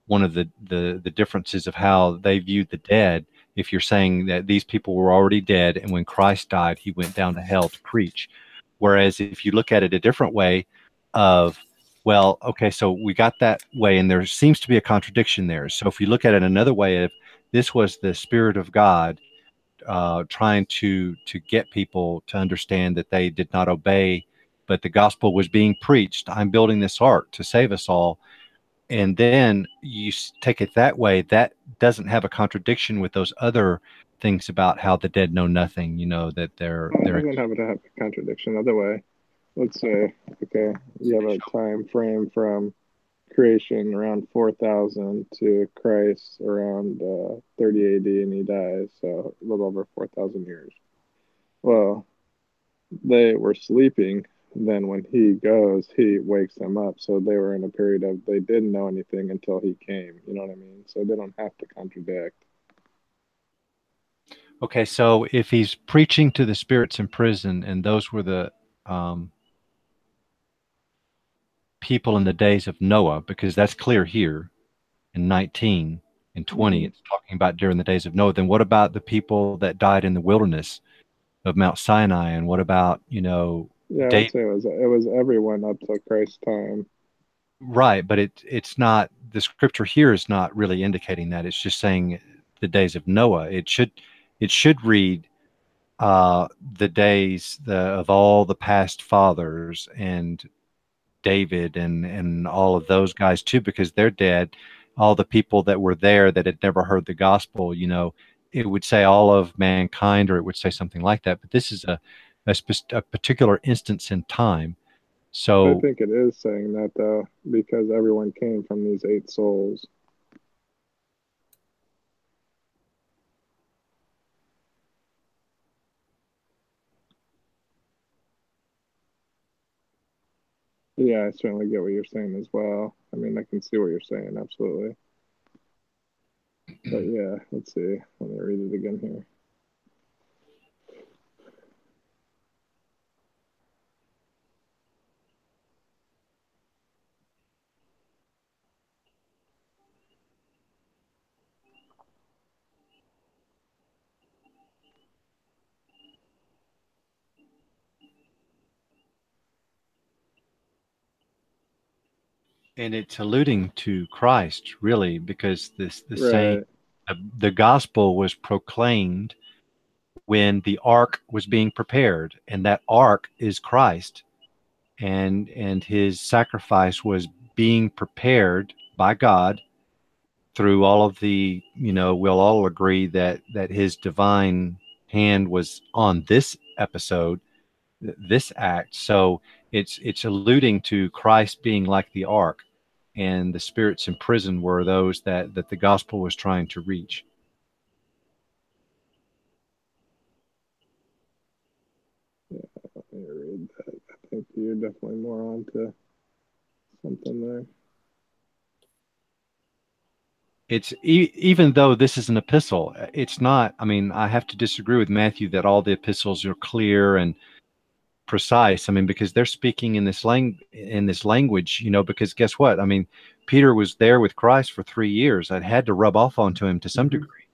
one of the differences of how they viewed the dead. If you're saying that these people were already dead, and when Christ died, he went down to hell to preach. Whereas if you look at it a different way, of well, okay, so we got that way, and there seems to be a contradiction there. So if you look at it another way, of this was the Spirit of God trying to get people to understand that they did not obey, but the gospel was being preached. I'm building this ark to save us all, and then you take it that way, that doesn't have a contradiction with those other things about how the dead know nothing. That It they're doesn't have to have a contradiction. Other way, let's say, okay, you have a time frame from creation around 4000 to Christ around 30 AD, and he dies, so a little over 4000 years. Well, they were sleeping. Then when he goes, he wakes them up. So they were in a period of they didn't know anything until he came. You know what I mean? So they don't have to contradict. okay. So if he's preaching to the spirits in prison, and those were the um, people in the days of Noah, because that's clear here in 19 and 20, Hmm. it's talking about during the days of Noah. Then what about the people that died in the wilderness of Mount Sinai? And what about, Yeah, I would David? say it was everyone up to Christ's time. Right, but it's not, the scripture here is not really indicating that. It's just saying the days of Noah. It should read the days of all the past fathers, and David and all of those guys too, because they're dead. All the people that were there that had never heard the gospel, it would say all of mankind, or it would say something like that. But this is a particular instance in time. I So think it is saying that though, because everyone came from these 8 souls. Yeah, I certainly get what you're saying as well. I mean, I can see what you're saying, absolutely. But yeah, let's see. Let me read it again here. And it's alluding to Christ, really, because the saying, Right. the gospel was proclaimed when the ark was being prepared, and that ark is Christ, and his sacrifice was being prepared by God through all of the, we'll all agree that his divine hand was on this episode, this act. So it's alluding to Christ being like the ark, and the spirits in prison were those that the gospel was trying to reach. Yeah, let me read that. I think you're definitely more on to something there. It's even though this is an epistle, it's not. I mean, I have to disagree with Matthew that all the epistles are clear and precise. I mean, because they're speaking in this language, because guess what? I mean, Peter was there with Christ for 3 years. I'd had to rub off onto him to some degree.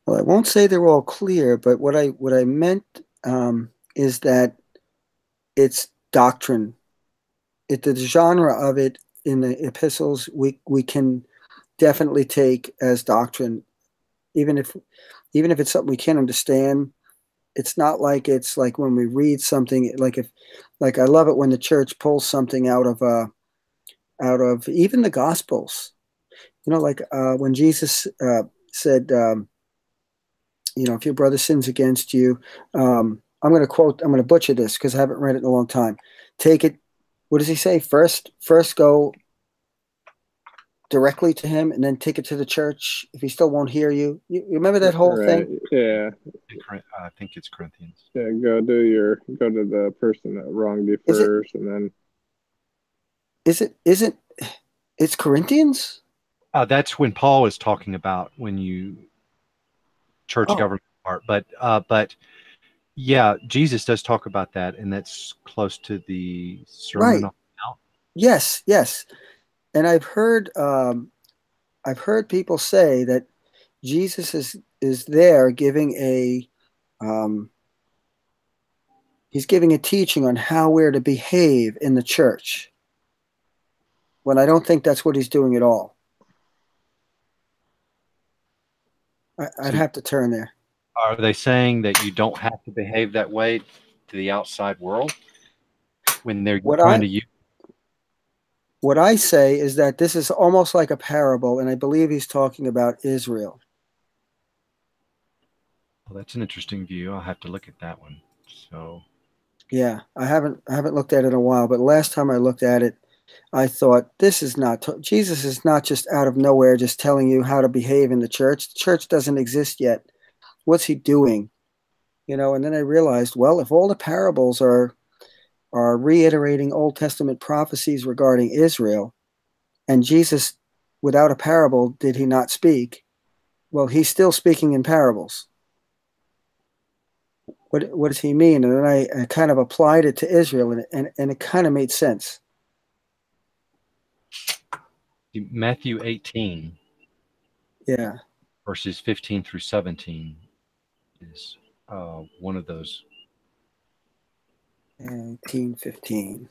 Well, I won't say they're all clear, but what I meant is that it's doctrine. The genre of it in the epistles we can definitely take as doctrine, even if it's something we can't understand. It's not like it's like when we read something, like I love it when the church pulls something out of even the Gospels. Like when Jesus said, if your brother sins against you, I'm going to butcher this because I haven't read it in a long time. Take it. What does he say? First go directly to him, and then take it to the church if he still won't hear you. You remember that whole Right. thing? Yeah. I think it's Corinthians. Yeah. Go to the person that wronged you first, and then. It's Corinthians? That's when Paul is talking about when you church government part, but yeah, Jesus does talk about that, and that's close to the Sermon on the Mount. Yes, and I've heard people say that Jesus is there giving he's giving a teaching on how we're to behave in the church, when I don't think that's what he's doing at all. I'd have to turn there. Are they saying that you don't have to behave that way to the outside world when they're trying to use? What I say is that this is almost like a parable, and I believe he's talking about Israel. Well, that's an interesting view. I'll have to look at that one. So, yeah, I haven't looked at it in a while, but last time I looked at it, I thought Jesus is not just out of nowhere just telling you how to behave in the church. The church doesn't exist yet. What's he doing? And then I realized, well, if all the parables are reiterating Old Testament prophecies regarding Israel, and Jesus, without a parable, did he not speak? Well, he's still speaking in parables. What does he mean? And then I kind of applied it to Israel, and it kind of made sense. Matthew 18, yeah, verses 15 through 17 is one of those. 18:15.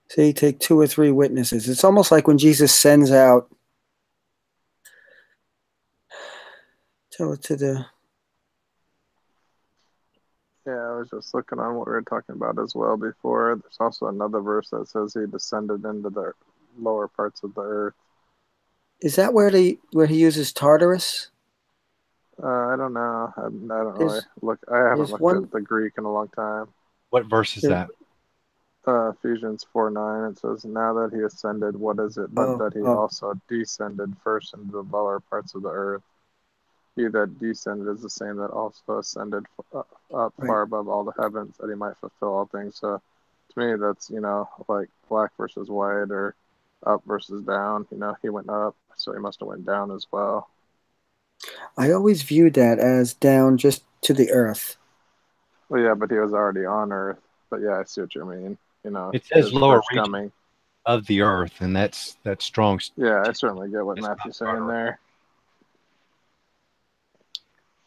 Say, take 2 or 3 witnesses. It's almost like when Jesus sends out. Tell it to the. Yeah, I was just looking on what we were talking about as well before. There's also another verse that says he descended into the lower parts of the earth. Is that where he uses Tartarus? I don't know. I don't really look. I haven't looked at the Greek in a long time. What verse is that? Ephesians 4:9. It says, "Now that he ascended, what is it but that he also descended first into the lower parts of the earth? He that descended is the same that also ascended up far above all the heavens, that he might fulfill all things." So, to me, that's like black versus white, or up versus down. He went up, so he must have went down as well. I always viewed that as down just to the earth. Well, yeah, but he was already on earth. But yeah, I see what you mean. It says lower region of the earth, and that's strong. Yeah, I certainly get what Matthew's saying there.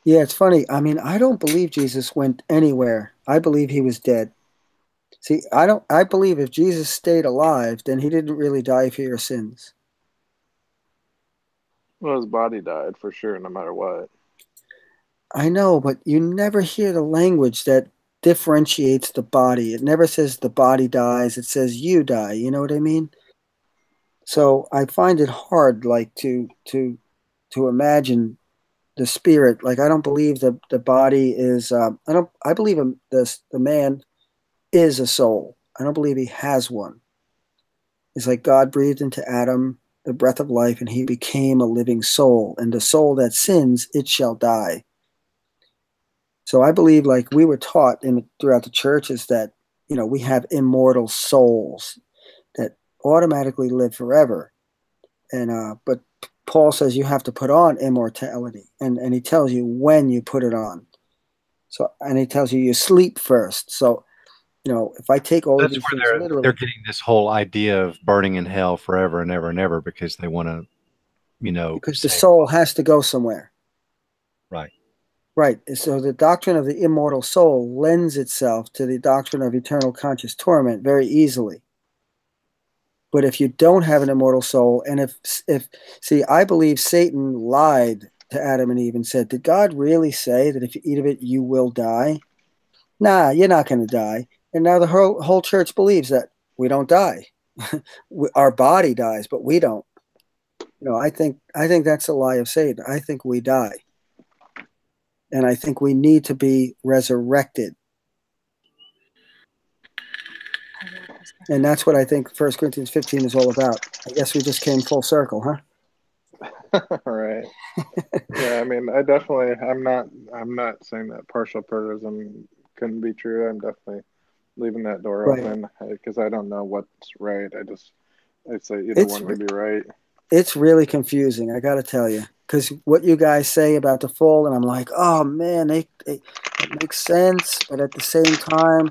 Yeah, it's funny. I mean, I don't believe Jesus went anywhere. I believe he was dead. See, I don't. I believe if Jesus stayed alive, then he didn't really die for your sins. Well, his body died for sure, no matter what. I know, but you never hear the language that differentiates the body. It never says the body dies. It says you die. You know what I mean? So I find it hard, like to imagine the spirit. Like I don't believe the body is. I don't. I believe the man is a soul. I don't believe he has one. It's like God breathed into Adam the breath of life, and he became a living soul. And the soul that sins, it shall die. So I believe, like we were taught throughout the church, is that we have immortal souls that automatically live forever. And but Paul says you have to put on immortality, and he tells you when you put it on. So and he tells you sleep first. So if I take all of That's these where things they're literally, getting this whole idea of burning in hell forever and ever and ever because they want to, because the say soul has to go somewhere. right. Right. So the doctrine of the immortal soul lends itself to the doctrine of eternal conscious torment very easily. But if you don't have an immortal soul, and if see, I believe Satan lied to Adam and Eve and said, "Did God really say that if you eat of it, you will die?" Nah, you're not going to die. And now the whole church believes that we don't die. Our body dies, but we don't. I think that's a lie of Satan. I think we die, and I think we need to be resurrected. And that's what I think 1 Corinthians 15 is all about. I guess we just came full circle, huh? Right. Yeah, I mean, I'm not saying that partial preterism couldn't be true. I'm definitely leaving that door Right. open because I don't know what's right. I'd say either It's one could be right. it's really confusing, I got to tell you, because what you guys say about the fall, and I'm like, oh man, it makes sense, but at the same time,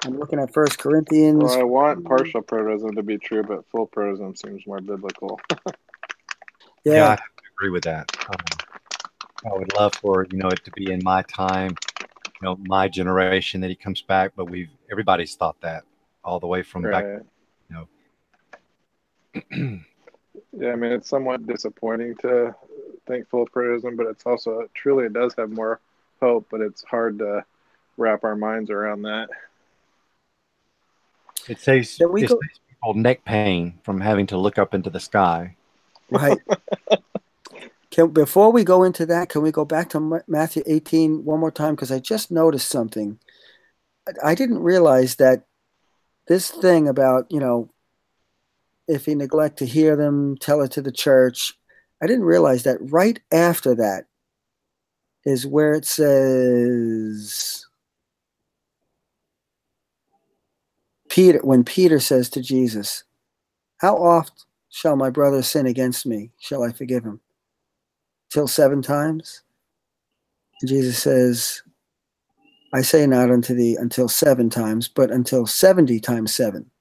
I'm looking at First Well, Corinthians. I want partial preterism to be true, but full preterism seems more biblical. Yeah, I Yeah, have to agree with that. I would love for it to be in my time, my generation that he comes back, but everybody's thought that all the way from back, Right. you know. Yeah, I mean, it's somewhat disappointing to think full preterism, but it's also truly it does have more hope, but it's hard to wrap our minds around that. It saves then we it go saves people neck pain from having to look up into the sky. right. Before we go into that, can we go back to Matthew 18 one more time? Because I just noticed something. I didn't realize that this thing about, if you neglect to hear them, tell it to the church. I didn't realize that right after that is where it says when Peter says to Jesus, "How oft shall my brother sin against me? Shall I forgive him? Till 7 times?" And Jesus says, "I say not unto thee until 7 times, but until 70 times seven."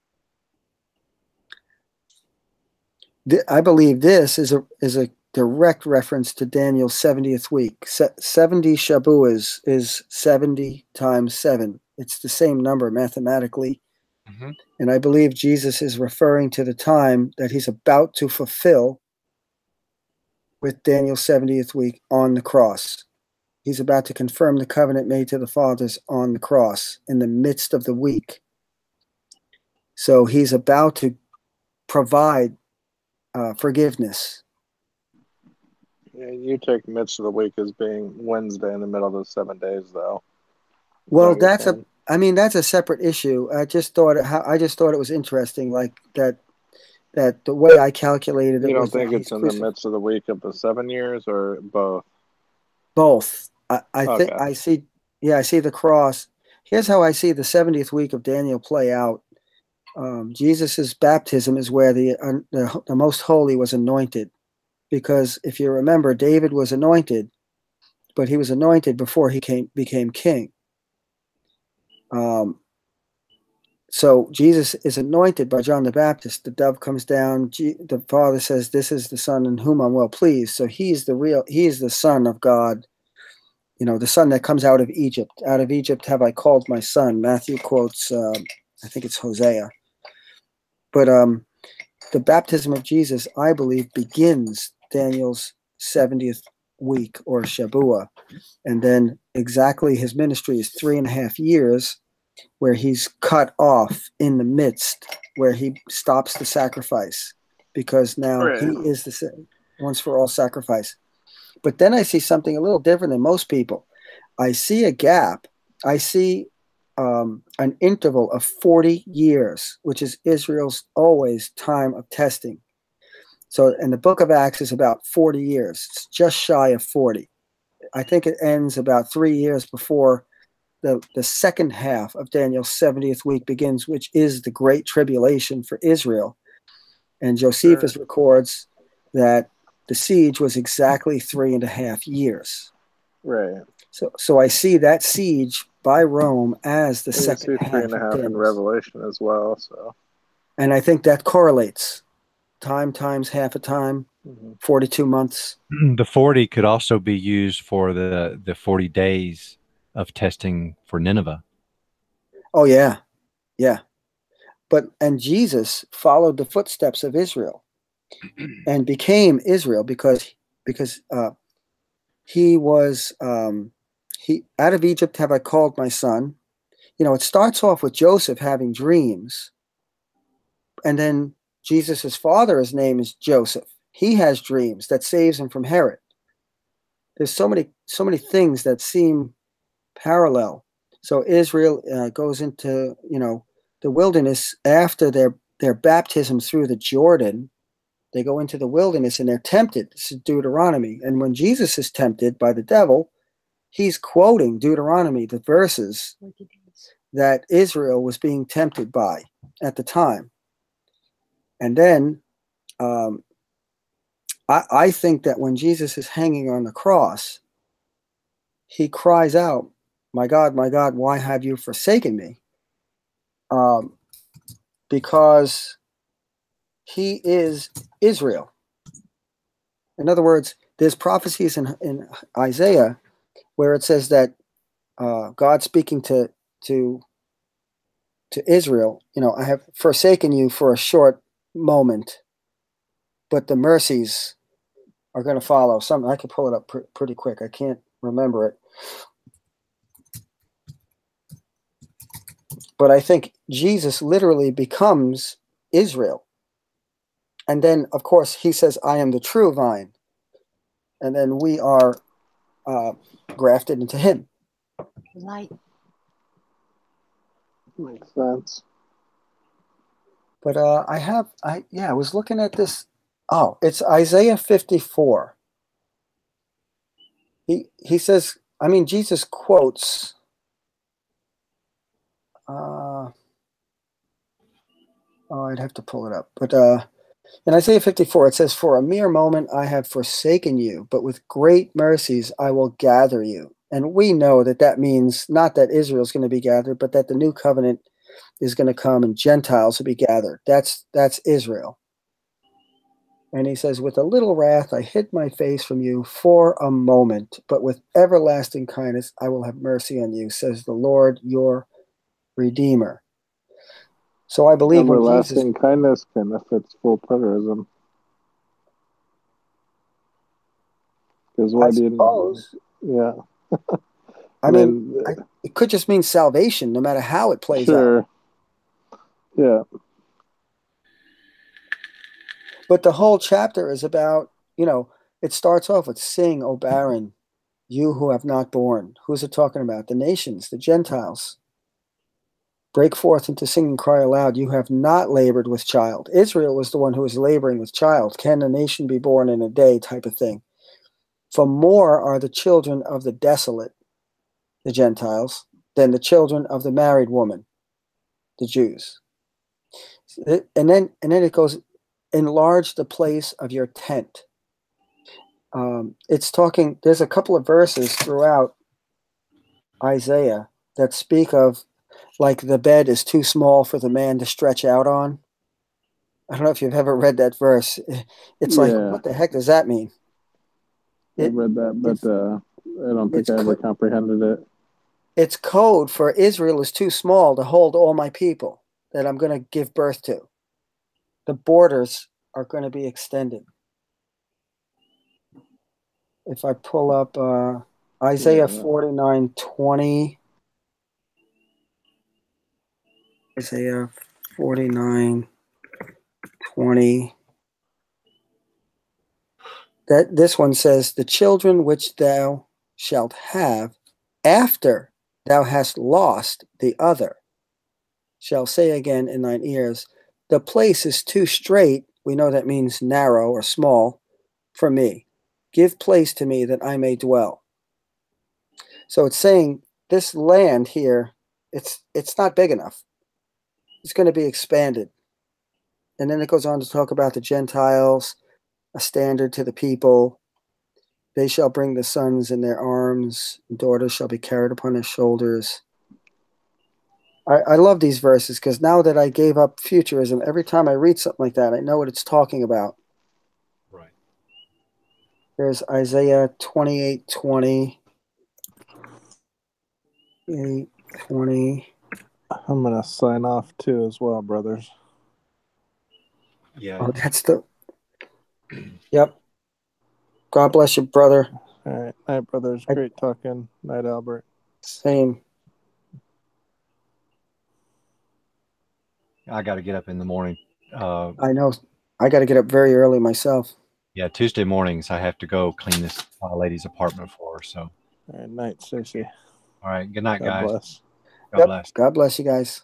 I believe this is a direct reference to Daniel's 70th week. 70 Shabuas is 70 times 7. It's the same number mathematically. Hmm. And I believe Jesus is referring to the time that he's about to fulfill with Daniel's 70th week on the cross. He's about to confirm the covenant made to the fathers on the cross in the midst of the week. So he's about to provide forgiveness. Yeah, you take midst of the week as being Wednesday in the middle of the 7 days, though. Is that Well, what you're saying? I mean, that's a separate issue. I just thought it was interesting, like that the way I calculated You it don't was that think he's it's in the crucified midst of the week of the 7 years or both? both. I think Okay. I see. Yeah, I see the cross. Here's how I see the 70th week of Daniel play out. Jesus's baptism is where the most holy was anointed, because if you remember, David was anointed, but he was anointed before he became king. Um, So Jesus is anointed by John the Baptist. The dove comes down. The Father says, "This is the Son in whom I'm well pleased." So he is the Son of God, the son that comes out of Egypt. Out of Egypt have I called my son. Matthew quotes, I think it's Hosea. But the baptism of Jesus, I believe, begins Daniel's 70th week or Shabuah. And then exactly his ministry is 3.5 years, where he's cut off in the midst, where he stops the sacrifice, because now he is the once for all sacrifice. But then I see something a little different than most people. I see a gap. I see an interval of 40 years, which is Israel's always time of testing. So, and the book of Acts is about 40 years. It's just shy of 40. I think it ends about 3 years before the second half of Daniel's 70th week begins, which is the Great Tribulation for Israel. And Josephus records that the siege was exactly 3.5 years. Right. So I see that siege by Rome as the second half. 3.5 in Revelation as well. So, and I think that correlates. Time times half a time, 42 months. The 40 could also be used for the 40 days of testing for Nineveh. Oh yeah, yeah. And Jesus followed the footsteps of Israel and became Israel because he was he out of Egypt have I called my son. It starts off with Joseph having dreams, and then Jesus' father's name is Joseph. He has dreams that saves him from Herod. There's so many things that seem parallel. So Israel goes into the wilderness after their baptism through the Jordan. They go into the wilderness and they're tempted. This is Deuteronomy. And when Jesus is tempted by the devil, he's quoting Deuteronomy, the verses that Israel was being tempted by at the time. And then I think that when Jesus is hanging on the cross, he cries out, my God, why have you forsaken me? Because he is Israel. In other words, there's prophecies in Isaiah where it says that God speaking to Israel, I have forsaken you for a short moment, but the mercies are going to follow. I could pull it up pretty quick. I can't remember it. But I think Jesus literally becomes Israel. And then, of course, he says, I am the true vine. And then we are grafted into him. Light. Makes sense. But I was looking at this. Oh, it's Isaiah 54. He says, Jesus quotes I'd have to pull it up. But in Isaiah 54, it says, for a mere moment I have forsaken you, but with great mercies I will gather you. And we know that means not that Israel's going to be gathered, but that the new covenant is going to come and Gentiles will be gathered. That's Israel. And he says, with a little wrath I hid my face from you for a moment, but with everlasting kindness I will have mercy on you, says the Lord your Redeemer. So I believe everlasting kindness benefits full preterism. Because why didn't? Yeah. I mean, it could just mean salvation, no matter how it plays out. Yeah. But the whole chapter is about, it starts off with sing, O barren, you who have not borne. Who's it talking about? The nations, the Gentiles. Break forth into sing and cry aloud. You have not labored with child. Israel was the one who was laboring with child. Can a nation be born in a day type of thing? For more are the children of the desolate, the Gentiles, than the children of the married woman, the Jews. And then it goes, enlarge the place of your tent. It's talking, there's a couple of verses throughout Isaiah that speak of, like, the bed is too small for the man to stretch out on. I don't know if you've ever read that verse. It's like, what the heck does that mean? I read that, but I don't think I ever comprehended it. It's code for Israel is too small to hold all my people that I'm going to give birth to. The borders are going to be extended. If I pull up Isaiah 49:20, Isaiah 49:20. That this one says, "The children which thou shalt have after thou hast lost the other shall say again in thine ears, the place is too strait." We know that means narrow or small for me. Give place to me that I may dwell. So it's saying this land here, it's not big enough. It's going to be expanded. And then it goes on to talk about the Gentiles, a standard to the people. They shall bring the sons in their arms, daughters shall be carried upon their shoulders. I love these verses because now that I gave up futurism, every time I read something like that, I know what it's talking about. Right. There's Isaiah 28:20. 8:20. I'm going to sign off too as well, brothers. Yeah. Oh, that's the... Yep. God bless you, brother. All right. Night, brothers. Great talking. Night, Albert. Same. I got to get up in the morning. I know. I got to get up very early myself. Yeah, Tuesday mornings I have to go clean this lady's apartment for her. So. All right. Night, Stacey. All right. Good night, guys. God bless. God bless. God bless you guys.